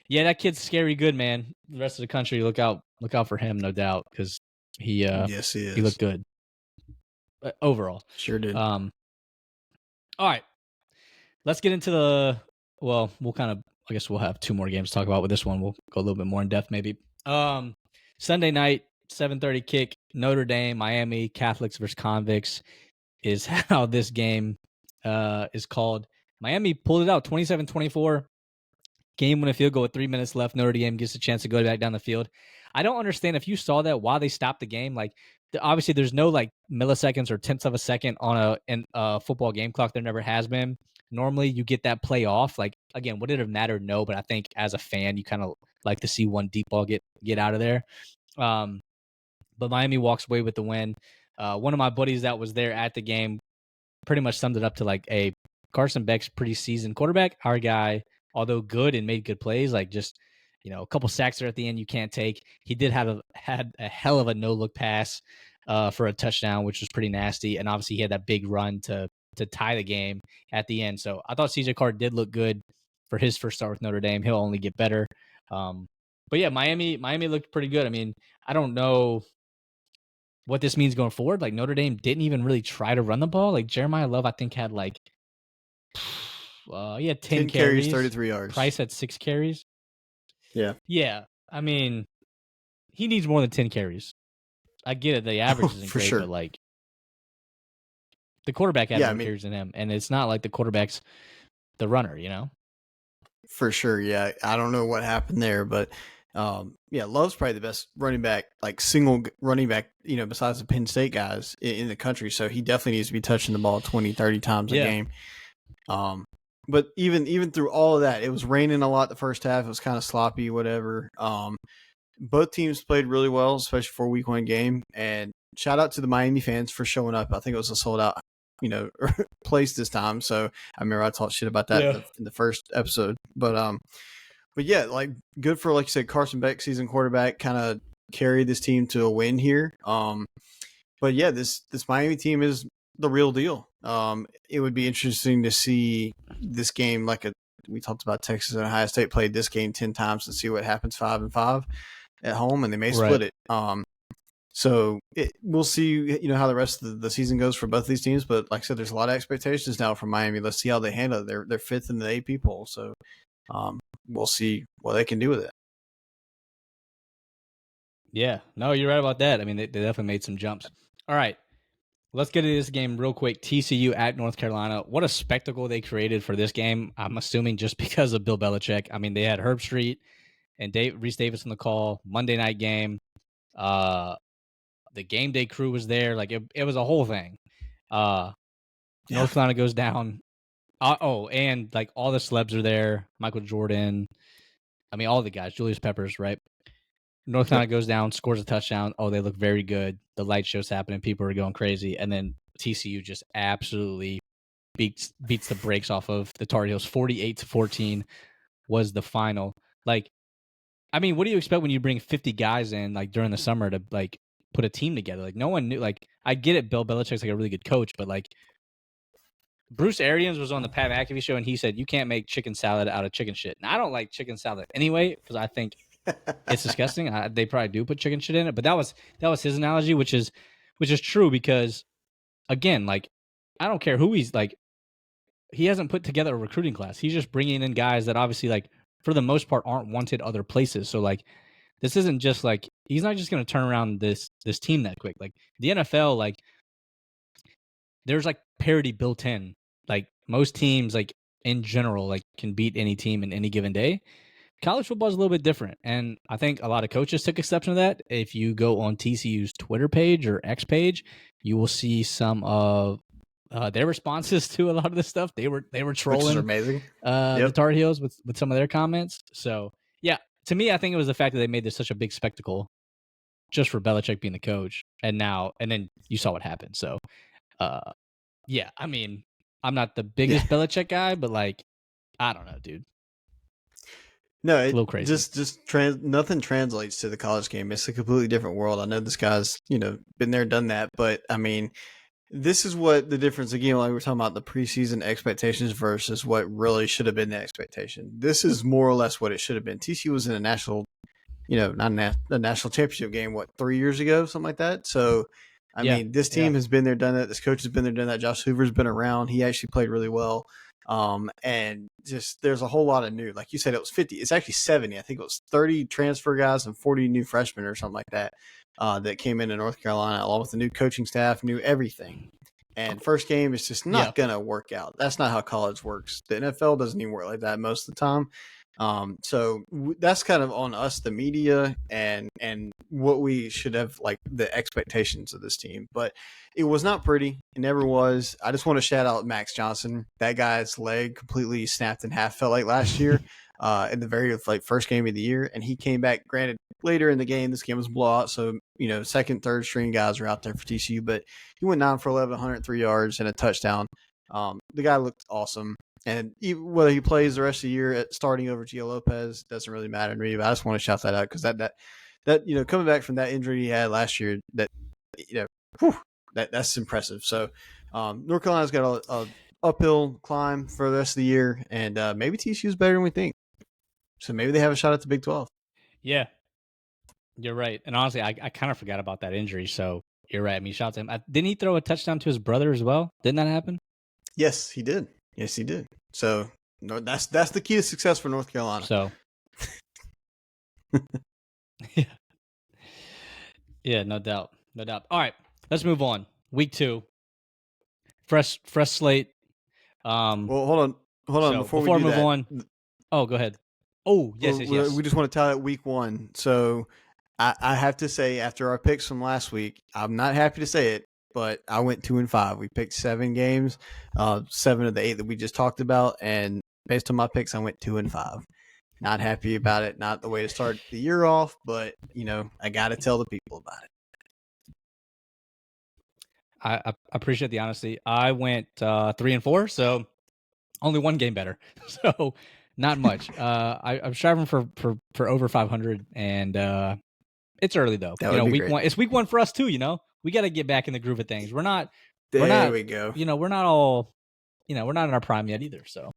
yeah, that kid's scary good, man. The rest of the country, look out for him, no doubt, because Yes, he is. he looked good overall. Sure did. All right, let's get into we'll kind of I guess we'll have 2 more games to talk about. With this one, we'll go a little bit more in depth, maybe. Sunday night, 7:30 kick. Notre Dame, Miami, Catholics versus Convicts is how this game is called. Miami pulled it out, 27-24. Game winning field goal with 3 minutes left. Notre Dame gets a chance to go back down the field. I don't understand if you saw that while they stopped the game. Like, obviously, there's no like milliseconds or tenths of a second on a football game clock. There never has been. Normally, you get that play off. Like, again, would it have mattered? No, but I think as a fan, you kind of like to see one deep ball get out of there. But Miami walks away with the win. One of my buddies that was there at the game pretty much summed it up to like, a Carson Beck's pretty seasoned quarterback. Our guy, although good and made good plays, like just, a couple sacks there at the end you can't take. He did had a hell of a no look pass for a touchdown, which was pretty nasty. And obviously he had that big run to tie the game at the end. So I thought CJ Carr did look good for his first start with Notre Dame. He'll only get better. But yeah, Miami looked pretty good. I mean, I don't know what this means going forward. Like, Notre Dame didn't even really try to run the ball. Like, Jeremiah Love, I think, had like he had 10 carries, 33 yards. Price had 6 carries. Yeah. I mean, he needs more than 10 carries. I get it. The average isn't for great, sure. But like, the quarterback had more carries than him, and it's not like the quarterback's the runner, For sure. Yeah. I don't know what happened there, but Love's probably the best running back, like single running back, besides the Penn State guys in the country. So he definitely needs to be touching the ball 20, 30 times a game. But even through all of that, it was raining a lot the first half. It was kind of sloppy, whatever. Both teams played really well, especially for a week 1 game. And shout out to the Miami fans for showing up. I think it was a sold out, place this time. So I remember I talked shit about that in the first episode. But yeah, like good for, like you said, Carson Beck, seasoned quarterback, kind of carried this team to a win here. But yeah, this Miami team is the real deal. It would be interesting to see this game, we talked about Texas and Ohio State played this game 10 times and see what happens 5-5 at home, and they may split it. So we'll see, how the rest of the season goes for both of these teams. But like I said, there's a lot of expectations now from Miami. Let's see how they handle it. They're 5th in the AP poll, so we'll see what they can do with it. Yeah, no, you're right about that. I mean, they definitely made some jumps. All right, let's get into this game real quick. TCU at North Carolina. What a spectacle they created for this game. I'm assuming just because of Bill Belichick. I mean, they had Herb Street and Reese Davis on the call. Monday night game. The game day crew was there. Like, it was a whole thing. North Carolina goes down. And like all the celebs are there. Michael Jordan. I mean, all the guys. Julius Peppers, right? North Carolina goes down, scores a touchdown. Oh, they look very good. The light show's happening. People are going crazy. And then TCU just absolutely beats the brakes off of the Tar Heels. 48-14 was the final. Like, I mean, what do you expect when you bring 50 guys in, like, during the summer to, like, put a team together? Like, no one knew. Like, I get it. Bill Belichick's, like, a really good coach, but, like, Bruce Arians was on the Pat McAfee show, and he said, you can't make chicken salad out of chicken shit. And I don't like chicken salad anyway, because I think it's disgusting. They probably do put chicken shit in it, but that was his analogy, which is true because, again, like, I don't care who he's like. He hasn't put together a recruiting class. He's just bringing in guys that obviously, like, for the most part, aren't wanted other places. So, like, this isn't just like he's not just going to turn around this team that quick. Like, the NFL, like, there's like parity built in. Like, most teams, like, in general, like, can beat any team in any given day. College football is a little bit different, and I think a lot of coaches took exception to that. If you go on TCU's Twitter page or X page, you will see some of their responses to a lot of this stuff. They were trolling, which is amazing. The Tar Heels with some of their comments. So yeah, to me, I think it was the fact that they made this such a big spectacle just for Belichick being the coach, and then you saw what happened. So yeah, I mean, I'm not the biggest Belichick guy, but, like, I don't know, dude. No, it's a little crazy. Just nothing translates to the college game. It's a completely different world. I know this guy's, been there, done that, but I mean, this is what the difference, again, like we're talking about the preseason expectations versus what really should have been the expectation. This is more or less what it should have been. TCU was in a national, not a national championship game, 3 years ago, something like that. So, I mean, this team has been there, done that. This coach has been there, done that. Josh Hoover's been around. He actually played really well. And just there's a whole lot of new. Like you said, it was 50. It's actually 70. I think it was 30 transfer guys and 40 new freshmen or something like that that came into North Carolina, along with the new coaching staff, new everything. And first game is just not going to work out. That's not how college works. The NFL doesn't even work like that most of the time. So that's kind of on us, the media, and what we should have, like, the expectations of this team. But it was not pretty. It never was. I just want to shout out Max Johnson. That guy's leg completely snapped in half, felt like last year in the very first game of the year. And he came back, granted, later in the game. This game was a blowout. So, second, third string guys are out there for TCU. But he went 9 for 11, 103 yards and a touchdown. The guy looked awesome. And whether he plays the rest of the year at starting over Gio Lopez doesn't really matter to me. But I just want to shout that out because that coming back from that injury he had last year, that's impressive. So North Carolina's got a uphill climb for the rest of the year, and maybe TCU's better than we think. So maybe they have a shot at the Big 12. Yeah, you're right. And honestly, I kind of forgot about that injury. So you're right. I mean, shout out to him. Didn't he throw a touchdown to his brother as well? Didn't that happen? Yes, he did. So no, that's the key to success for North Carolina. So yeah, no doubt. All right, let's move on. Week 2, fresh slate. Well, hold on. Before we move on. Oh, go ahead. Oh, yes. We just want to tell it week 1. So I have to say, after our picks from last week, I'm not happy to say it, but I went 2-5. We picked 7 games, 7 of the 8 that we just talked about, and based on my picks, I went 2-5. Not happy about it. Not the way to start the year off, but I got to tell the people about it. I appreciate the honesty. I went 3-4, so only 1 game better. So not much. I'm striving for over 500, and it's early though. Week great. 1. It's week 1 for us too. We got to get back in the groove of things. We're not. There we go. We're not all. We're not in our prime yet either. So.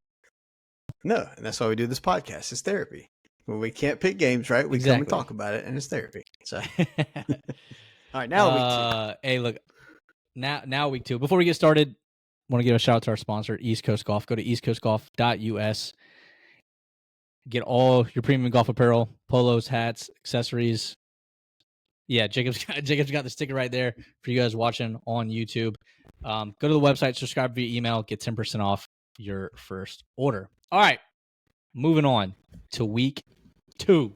No, and that's why we do this podcast. It's therapy. When we can't pick games, right? We come and talk about it, and it's therapy. So. All right, now week 2. Hey, look. Now week 2. Before we get started, want to give a shout out to our sponsor, East Coast Golf. Go to eastcoastgolf.us. Get all your premium golf apparel, polos, hats, accessories. Yeah, Jacob's got the sticker right there for you guys watching on YouTube. Go to the website, subscribe via email, get 10% off your first order. All right, moving on to week 2.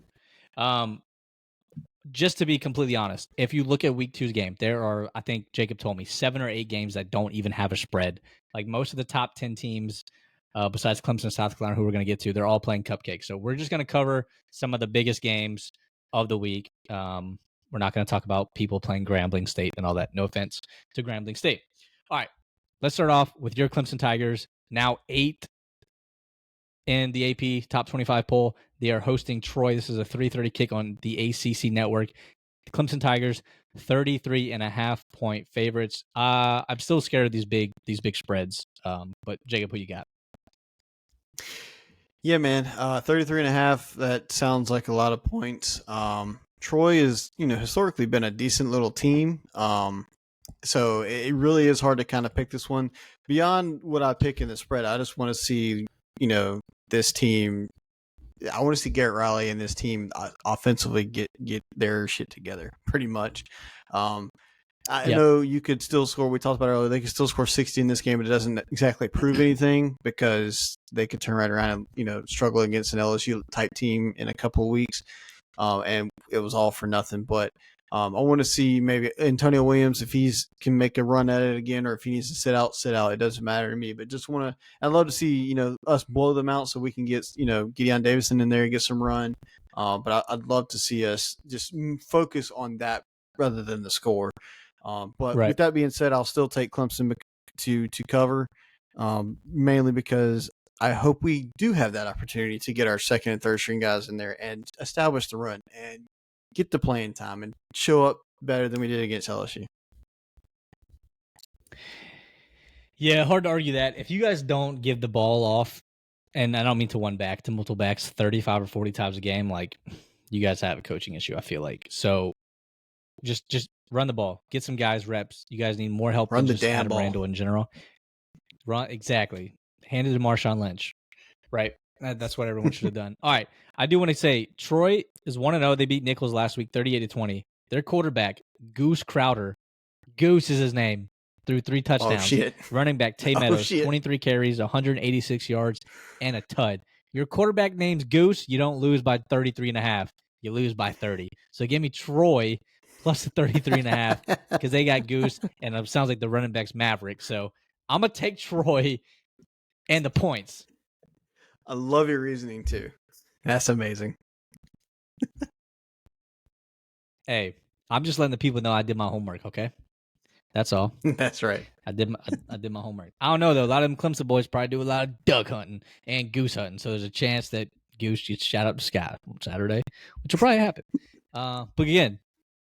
Just to be completely honest, if you look at week 2's game, there are, I think Jacob told me, 7 or 8 games that don't even have a spread. Like most of the top 10 teams, besides Clemson and South Carolina, who we're going to get to, they're all playing cupcakes. So we're just going to cover some of the biggest games of the week. We're not going to talk about people playing Grambling State and all that. No offense to Grambling State. All right, let's start off with your Clemson Tigers, now 8th in the AP Top 25 poll. They are hosting Troy. This is a 3:30 kick on the ACC network. The Clemson Tigers, 33.5-point favorites. I'm still scared of these big spreads. But Jacob, who you got? Yeah, man, 33.5. That sounds like a lot of points. Troy is, historically been a decent little team. So it really is hard to kind of pick this one. Beyond what I pick in the spread, I just want to see, this team. I want to see Garrett Riley and this team offensively get their shit together, pretty much. I know you could still score. We talked about earlier. They could still score 60 in this game, but it doesn't exactly prove anything because they could turn right around and struggle against an LSU type team in a couple of weeks. And it was all for nothing. But I want to see maybe Antonio Williams, if he's can make a run at it again, or if he needs to sit out. It doesn't matter to me. But just I'd love to see us blow them out so we can get Gideon Davison in there and get some run. But I'd love to see us just focus on that rather than the score. But with that being said, I'll still take Clemson to cover, mainly because I hope we do have that opportunity to get our second and third string guys in there and establish the run and get the playing time and show up better than we did against LSU. Yeah, hard to argue that. If you guys don't give the ball off, and I don't mean to one back, to multiple backs 35 or 40 times a game, like, you guys have a coaching issue, I feel like. So just run the ball. Get some guys reps. You guys need more help Run than the just damn Adam ball. Randall in general. Run, exactly. hand it to Marshawn Lynch. Right. That's what everyone should have done. All right. I do want to say Troy is 1-0. They beat Nichols last week, 38-20. Their quarterback, Goose Crowder. Goose is his name. Threw 3 touchdowns. Oh, shit. Running back, Tay Meadows, 23 carries, 186 yards, and a tud. Your quarterback name's Goose. You don't lose by 33.5. You lose by 30. So give me Troy plus the 33.5 because they got Goose, and it sounds like the running back's Maverick. So I'm going to take Troy and the points. I love your reasoning, too. That's amazing. Hey, I'm just letting the people know I did my homework, okay? That's all. That's right. I did my homework. I don't know, though. A lot of them Clemson boys probably do a lot of duck hunting and goose hunting, so there's a chance that Goose gets shot up to sky on Saturday, which will probably happen. But again,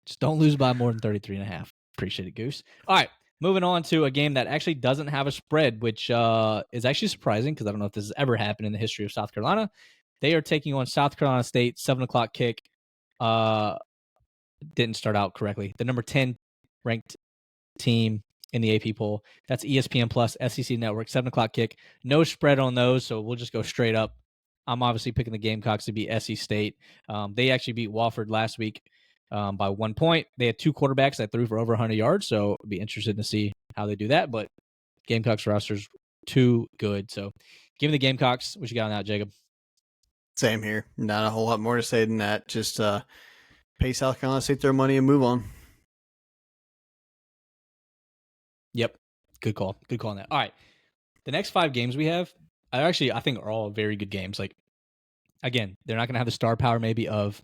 just don't lose by more than 33.5. Appreciate it, Goose. All right, moving on to a game that actually doesn't have a spread, which is actually surprising because I don't know if this has ever happened in the history of South Carolina. They are taking on South Carolina State, 7 o'clock kick. Didn't start out correctly. The number 10 ranked team in the AP poll. That's ESPN Plus, SEC Network, 7 o'clock kick. No spread on those, so we'll just go straight up. I'm obviously picking the Gamecocks to beat SC State. They actually beat Wofford last week by 1 point. They had 2 quarterbacks that threw for over 100 yards, so I'd be interested to see how they do that. But Gamecocks roster's too good. So give me the Gamecocks. What you got on that, Jacob? Same here. Not a whole lot more to say than that. Just pay South Carolina State their money and move on. Yep. Good call. Good call on that. All right. The next 5 games we have, I think are all very good games. Like, again, they're not going to have the star power maybe of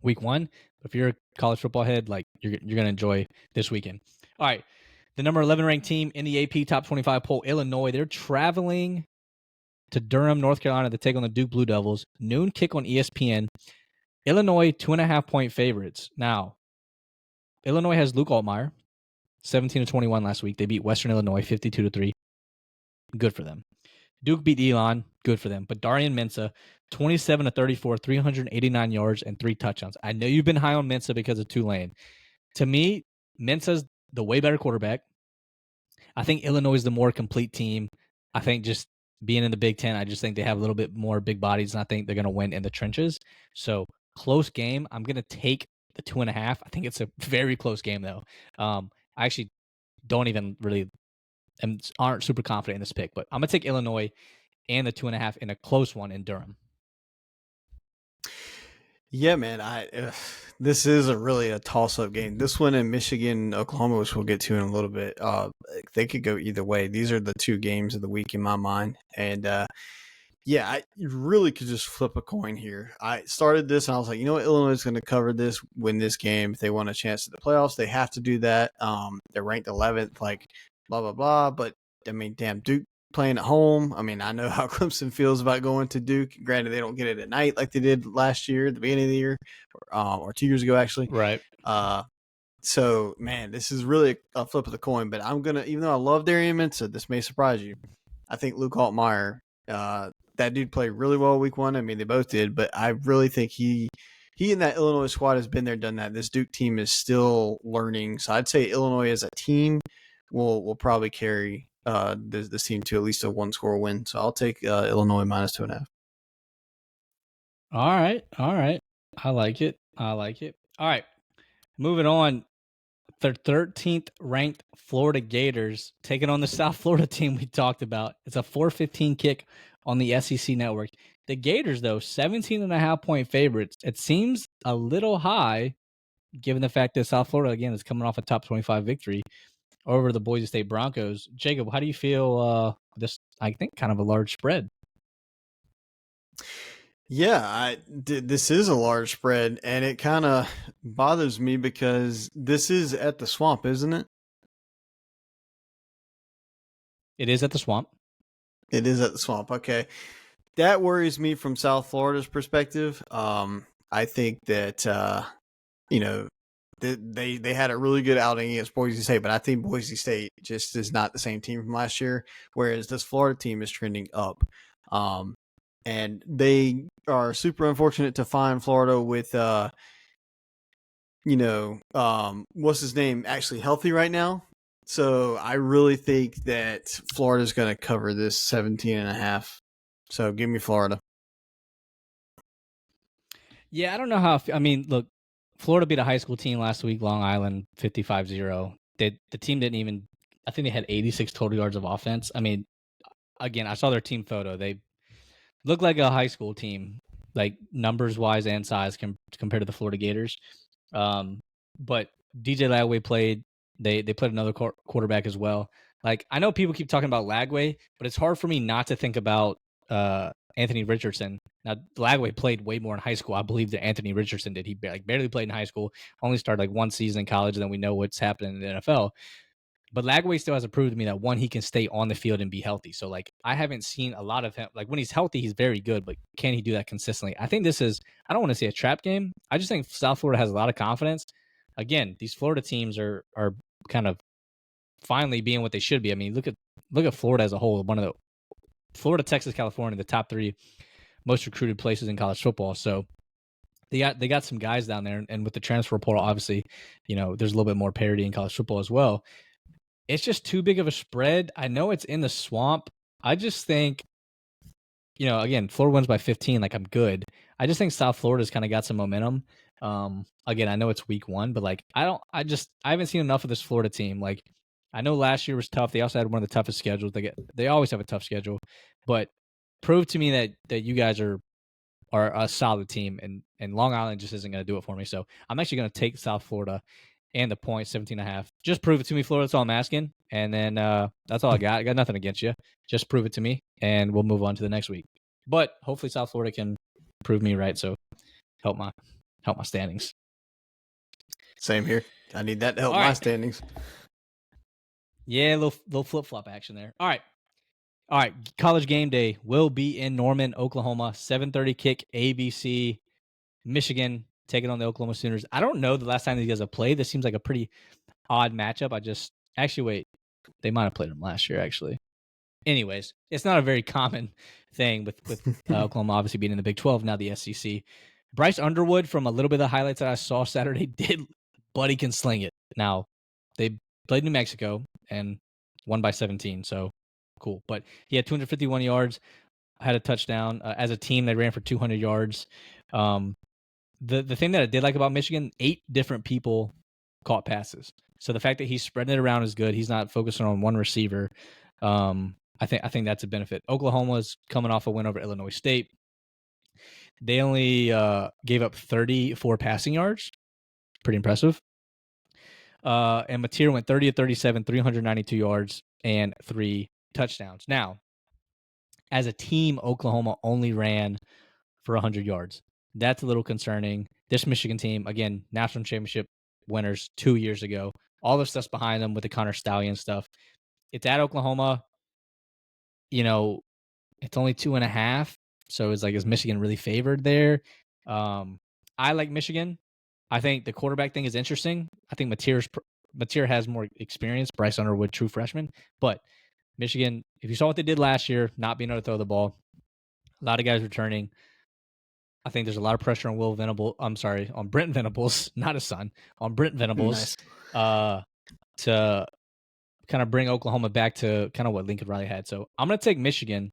week 1, but if you're a college football head, like you're going to enjoy this weekend. All right. The number 11 ranked team in the AP Top 25 poll, Illinois, they're traveling to Durham, North Carolina to take on the Duke Blue Devils. Noon kick on ESPN. Illinois, 2.5-point favorites. Now, Illinois has Luke Altmaier, 17-21 last week. They beat Western Illinois 52-3. Good for them. Duke beat Elon. Good for them. But Darian Mensah, 27-34, 389 yards and 3 touchdowns. I know you've been high on Mensah because of Tulane. To me, Mensah's the way better quarterback. I think Illinois is the more complete team. I think just being in the Big Ten, I just think they have a little bit more big bodies, and I think they're going to win in the trenches. So, close game. I'm going to take the 2.5. I think it's a very close game, though. I actually don't even really aren't super confident in this pick, but I'm going to take Illinois and the 2.5 in a close one in Durham. Yeah, man. This is really a toss-up game. This one in Michigan, Oklahoma, which we'll get to in a little bit, they could go either way. These are the 2 games of the week in my mind. And, I really could just flip a coin here. I started this, and I was like, you know what? Illinois is going to cover this, win this game. If they want a chance at the playoffs, they have to do that. They're ranked 11th, like, blah, blah, blah. But, I mean, damn, Duke playing at home. I mean, I know how Clemson feels about going to Duke. Granted, they don't get it at night like they did last year at the beginning of the year, or 2 years ago, actually. Right. So, man, this is really a flip of the coin. But I'm going to, even though I love Darian Mensah, this may surprise you. I think Luke Altmaier, that dude played really well week 1. I mean, they both did. But I really think he and that Illinois squad has been there, done that. This Duke team is still learning. So I'd say Illinois as a team will probably carry this team to at least a 1-score win. So I'll take Illinois minus 2.5. All right. I like it. All right. Moving on. The 13th ranked Florida Gators taking on the South Florida team we talked about. It's a 4:15 kick on the SEC Network. The Gators, though, 17.5-point favorites. It seems a little high given the fact that South Florida, again, is coming off a top 25 victory over the Boise State Broncos. Jacob, how do you feel this, I think, kind of a large spread? Yeah, this is a large spread, and it kind of bothers me because this is at the Swamp, isn't it? It is at the Swamp. It is at the Swamp. Okay. That worries me from South Florida's perspective. I think that, they had a really good outing against Boise State, but I think Boise State just is not the same team from last year, whereas this Florida team is trending up. And they are super unfortunate to find Florida with, what's his name, actually healthy right now. So I really think that Florida's going to cover this 17.5. So give me Florida. Yeah, I don't know how. I mean, look, Florida beat a high school team last week, Long Island, 55-0. The team didn't even. I think they had 86 total yards of offense. I mean, again, I saw their team photo. They look like a high school team, like numbers wise and size compared to the Florida Gators. But DJ Lagway played. They played another quarterback as well. Like I know people keep talking about Lagway, but it's hard for me not to think about Anthony Richardson. Now Lagway played way more in high school, I believe, than Anthony Richardson did. He barely played in high school, only started like one season in college, and then we know what's happening in the NFL. But Lagway still hasn't proved to me that one, he can stay on the field and be healthy. So like I haven't seen a lot of him. Like when he's healthy, he's very good, but can he do that consistently? I think this is, I don't want to say a trap game. I just think South Florida has a lot of confidence. Again, these Florida teams are kind of finally being what they should be. I mean, look at Florida as a whole. One of the Florida, Texas, California, the top three most recruited places in college football. So they got some guys down there, and with the transfer portal, obviously, there's a little bit more parity in college football as well. It's just too big of a spread. I know it's in the swamp. I just think, again, Florida wins by 15. Like I'm good. I just think South Florida's kind of got some momentum. Again, I know it's week 1, but like I haven't seen enough of this Florida team. Like I know last year was tough. They also had one of the toughest schedules. They always have a tough schedule, but prove to me that you guys are a solid team, and Long Island just isn't going to do it for me. So I'm actually going to take South Florida and the point 17.5. Just prove it to me, Florida. That's all I'm asking. And then that's all I got. I got nothing against you. Just prove it to me, and we'll move on to the next week. But hopefully South Florida can prove me right. So help my standings. Same here. I need that to help my standings. Yeah, little flip flop action there. All right. College game day will be in Norman, Oklahoma. 7:30 kick, ABC. Michigan taking on the Oklahoma Sooners. I don't know the last time these guys have played. This seems like a pretty odd matchup. Wait, they might have played them last year, actually. Anyways, it's not a very common thing with Oklahoma obviously being in the Big 12, now the SEC. Bryce Underwood, from a little bit of the highlights that I saw Saturday, buddy can sling it. Now, they played New Mexico and won by 17, so cool. But he had 251 yards, had a touchdown. As a team, they ran for 200 yards. The thing that I did like about Michigan, 8 different people caught passes. So the fact that he's spreading it around is good. He's not focusing on one receiver. I think that's a benefit. Oklahoma's coming off a win over Illinois State. They only gave up 34 passing yards. Pretty impressive. And Mateer went 30 of 37, 392 yards, and 3 touchdowns. Now, as a team, Oklahoma only ran for 100 yards. That's a little concerning. This Michigan team, again, national championship winners 2 years ago. All the stuff's behind them with the Connor Stallion stuff. It's at Oklahoma. It's only 2.5. So it's like, is Michigan really favored there? I like Michigan. I think the quarterback thing is interesting. I think Mateer has more experience. Bryce Underwood, true freshman. But Michigan, if you saw what they did last year, not being able to throw the ball, a lot of guys returning. I think there's a lot of pressure on on Brent Venables, not his son, on Brent Venables, nice. To kind of bring Oklahoma back to kind of what Lincoln Riley had. So I'm going to take Michigan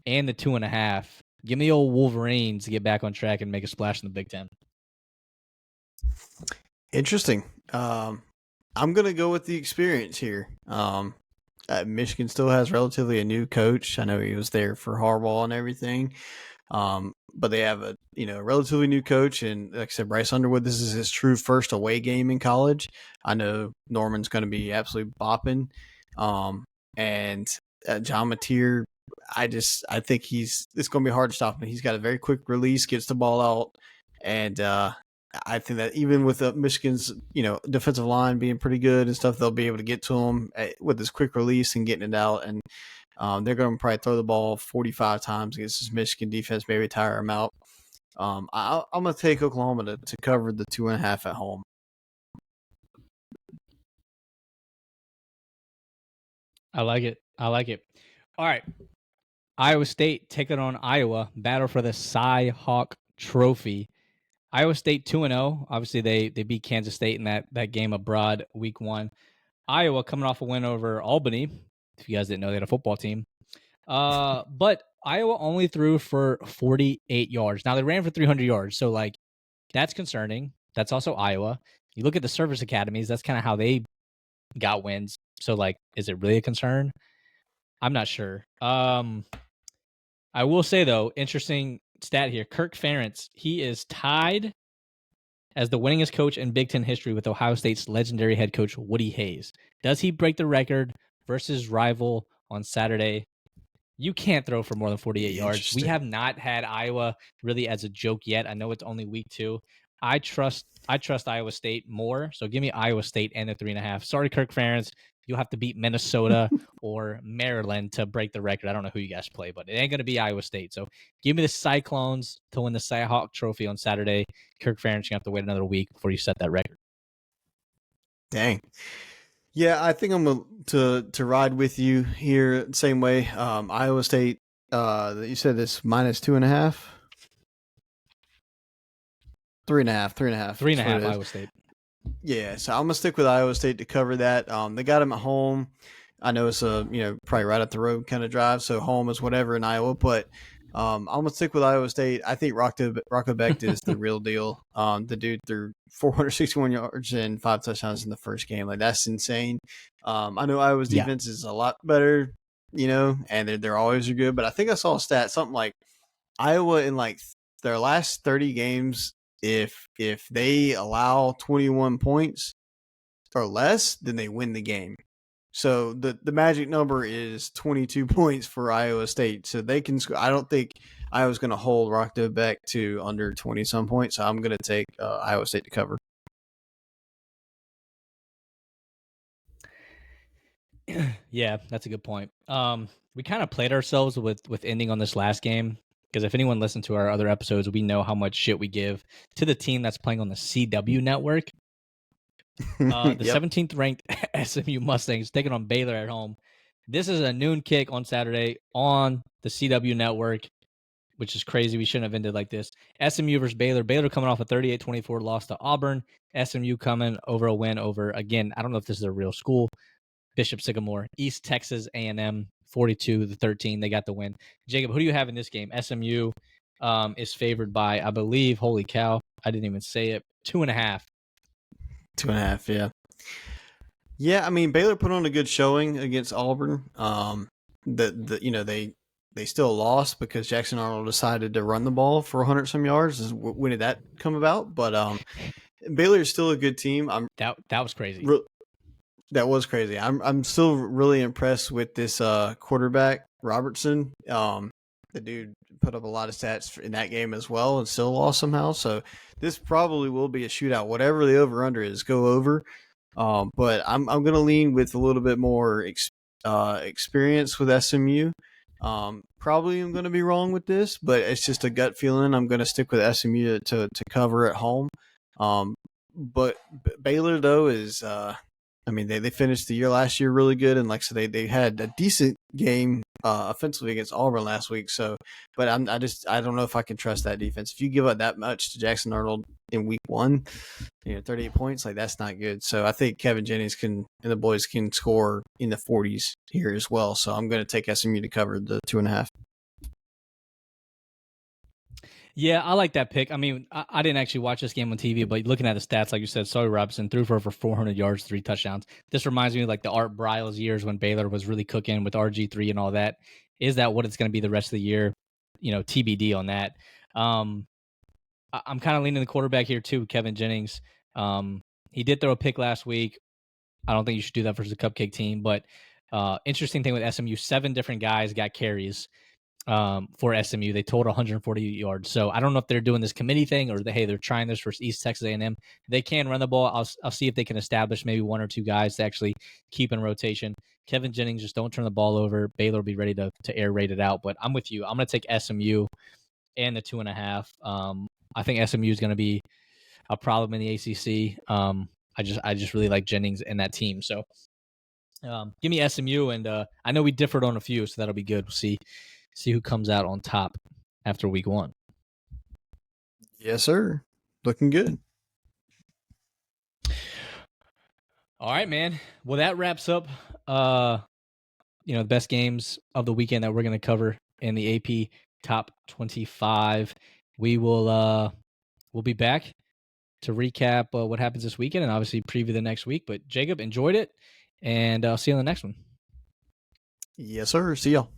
and the 2.5. Give me the old Wolverines to get back on track and make a splash in the Big Ten. Interesting. I'm going to go with the experience here. Michigan still has relatively a new coach. I know he was there for Harbaugh and everything. But they have a relatively new coach, and like I said, Bryce Underwood, this is his true first away game in college. I know Norman's going to be absolutely bopping. And John Mateer, I think it's going to be hard to stop him. He's got a very quick release, gets the ball out, and I think that even with Michigan's defensive line being pretty good and stuff, they'll be able to get to him with his quick release and getting it out. And they're going to probably throw the ball 45 times against this Michigan defense, maybe tire them out. I'm going to take Oklahoma to cover the 2.5 at home. I like it. All right. Iowa State taking on Iowa. Battle for the Cy Hawk Trophy. Iowa State 2-0. Obviously, they beat Kansas State in that game abroad week 1. Iowa coming off a win over Albany. If you guys didn't know, they had a football team. But Iowa only threw for 48 yards. Now they ran for 300 yards, so like that's concerning. That's also Iowa. You look at the service academies, that's kind of how they got wins. So like, is it really a concern? I'm not sure. I will say though, interesting stat here. Kirk Ferentz, he is tied as the winningest coach in Big Ten history with Ohio State's legendary head coach Woody Hayes. Does he break the record versus rival on Saturday? You can't throw for more than 48 yards. We have not had Iowa really as a joke yet. I know it's only week 2. I trust Iowa State more. So give me Iowa State and the 3.5. Sorry, Kirk Ferentz. You'll have to beat Minnesota or Maryland to break the record. I don't know who you guys play, but it ain't going to be Iowa State. So give me the Cyclones to win the Cyhawk Trophy on Saturday. Kirk Ferentz, you have to wait another week before you set that record. Dang. Yeah, I think I'm going to ride with you here same way. Iowa State, you said this minus 2.5? 3.5. 3.5 Iowa State. Yeah, so I'm gonna stick with Iowa State to cover that. They got them at home. I know it's a probably right up the road kind of drive, so home is whatever in Iowa. But I'm gonna stick with Iowa State. I think Rocco Becht is the real deal. The dude threw 461 yards and 5 touchdowns in the first game. Like that's insane. I know Iowa's defense is a lot better, and they're always good. But I think I saw a stat something like Iowa in like their last 30 games. If they allow 21 points or less, then they win the game. So the magic number is 22 points for Iowa State. So they can score. I don't think Iowa's going to hold Rocco Becht to under 20 some points. So I'm going to take Iowa State to cover. Yeah, that's a good point. We kind of played ourselves with ending on this last game. Because if anyone listened to our other episodes, we know how much shit we give to the team that's playing on the CW network. The 17th ranked SMU Mustangs taking on Baylor at home. This is a noon kick on Saturday on the CW network, which is crazy. We shouldn't have ended like this. SMU versus Baylor. Baylor coming off a 38-24 loss to Auburn. SMU coming over a win over, again, I don't know if this is a real school, Bishop Sycamore. East Texas A&M 42-13. They got the win. Jacob, who do you have in this game? SMU is favored by, I believe, holy cow, I didn't even say it, 2.5. 2.5, yeah. Yeah, I mean, Baylor put on a good showing against Auburn. They still lost because Jackson Arnold decided to run the ball for 100 some yards. When did that come about? But Baylor is still a good team. That was crazy. That was crazy. I'm still really impressed with this quarterback Robertson. The dude put up a lot of stats in that game as well and still lost somehow. So this probably will be a shootout. Whatever the over under is, go over. But I'm going to lean with a little bit more experience with SMU. Probably I'm going to be wrong with this, but it's just a gut feeling. I'm going to stick with SMU to cover at home. But Baylor though is. They finished the year last year really good, and like so they had a decent game offensively against Auburn last week. So, but I don't know if I can trust that defense. If you give up that much to Jackson Arnold in week 1, 38 points, like that's not good. So I think Kevin Jennings and the boys can score in the 40s here as well. So I'm going to take SMU to cover the 2.5. Yeah, I like that pick. I mean, I didn't actually watch this game on TV, but looking at the stats, like you said, Sully Robinson threw for over 400 yards, 3 touchdowns. This reminds me of like the Art Briles years when Baylor was really cooking with RG3 and all that. Is that what it's going to be the rest of the year? TBD on that. I'm kind of leaning the quarterback here too, Kevin Jennings. He did throw a pick last week. I don't think you should do that versus a cupcake team, but interesting thing with SMU, 7 different guys got carries. For SMU, they totaled 140 yards. So I don't know if they're doing this committee thing or they're trying this for East Texas A&M. They can run the ball. I'll see if they can establish maybe 1 or 2 guys to actually keep in rotation. Kevin Jennings, just don't turn the ball over. Baylor will be ready to air raid it out. But I'm with you. I'm going to take SMU and the 2.5. I think SMU is going to be a problem in the ACC. I just really like Jennings and that team. So give me SMU, and I know we differed on a few, so that'll be good. We'll see who comes out on top after week 1. Yes, sir. Looking good. All right, man. Well, that wraps up, the best games of the weekend that we're going to cover in the AP Top 25. We'll be back to recap what happens this weekend and obviously preview the next week. But Jacob, enjoyed it, and I'll see you on the next one. Yes, sir. See y'all.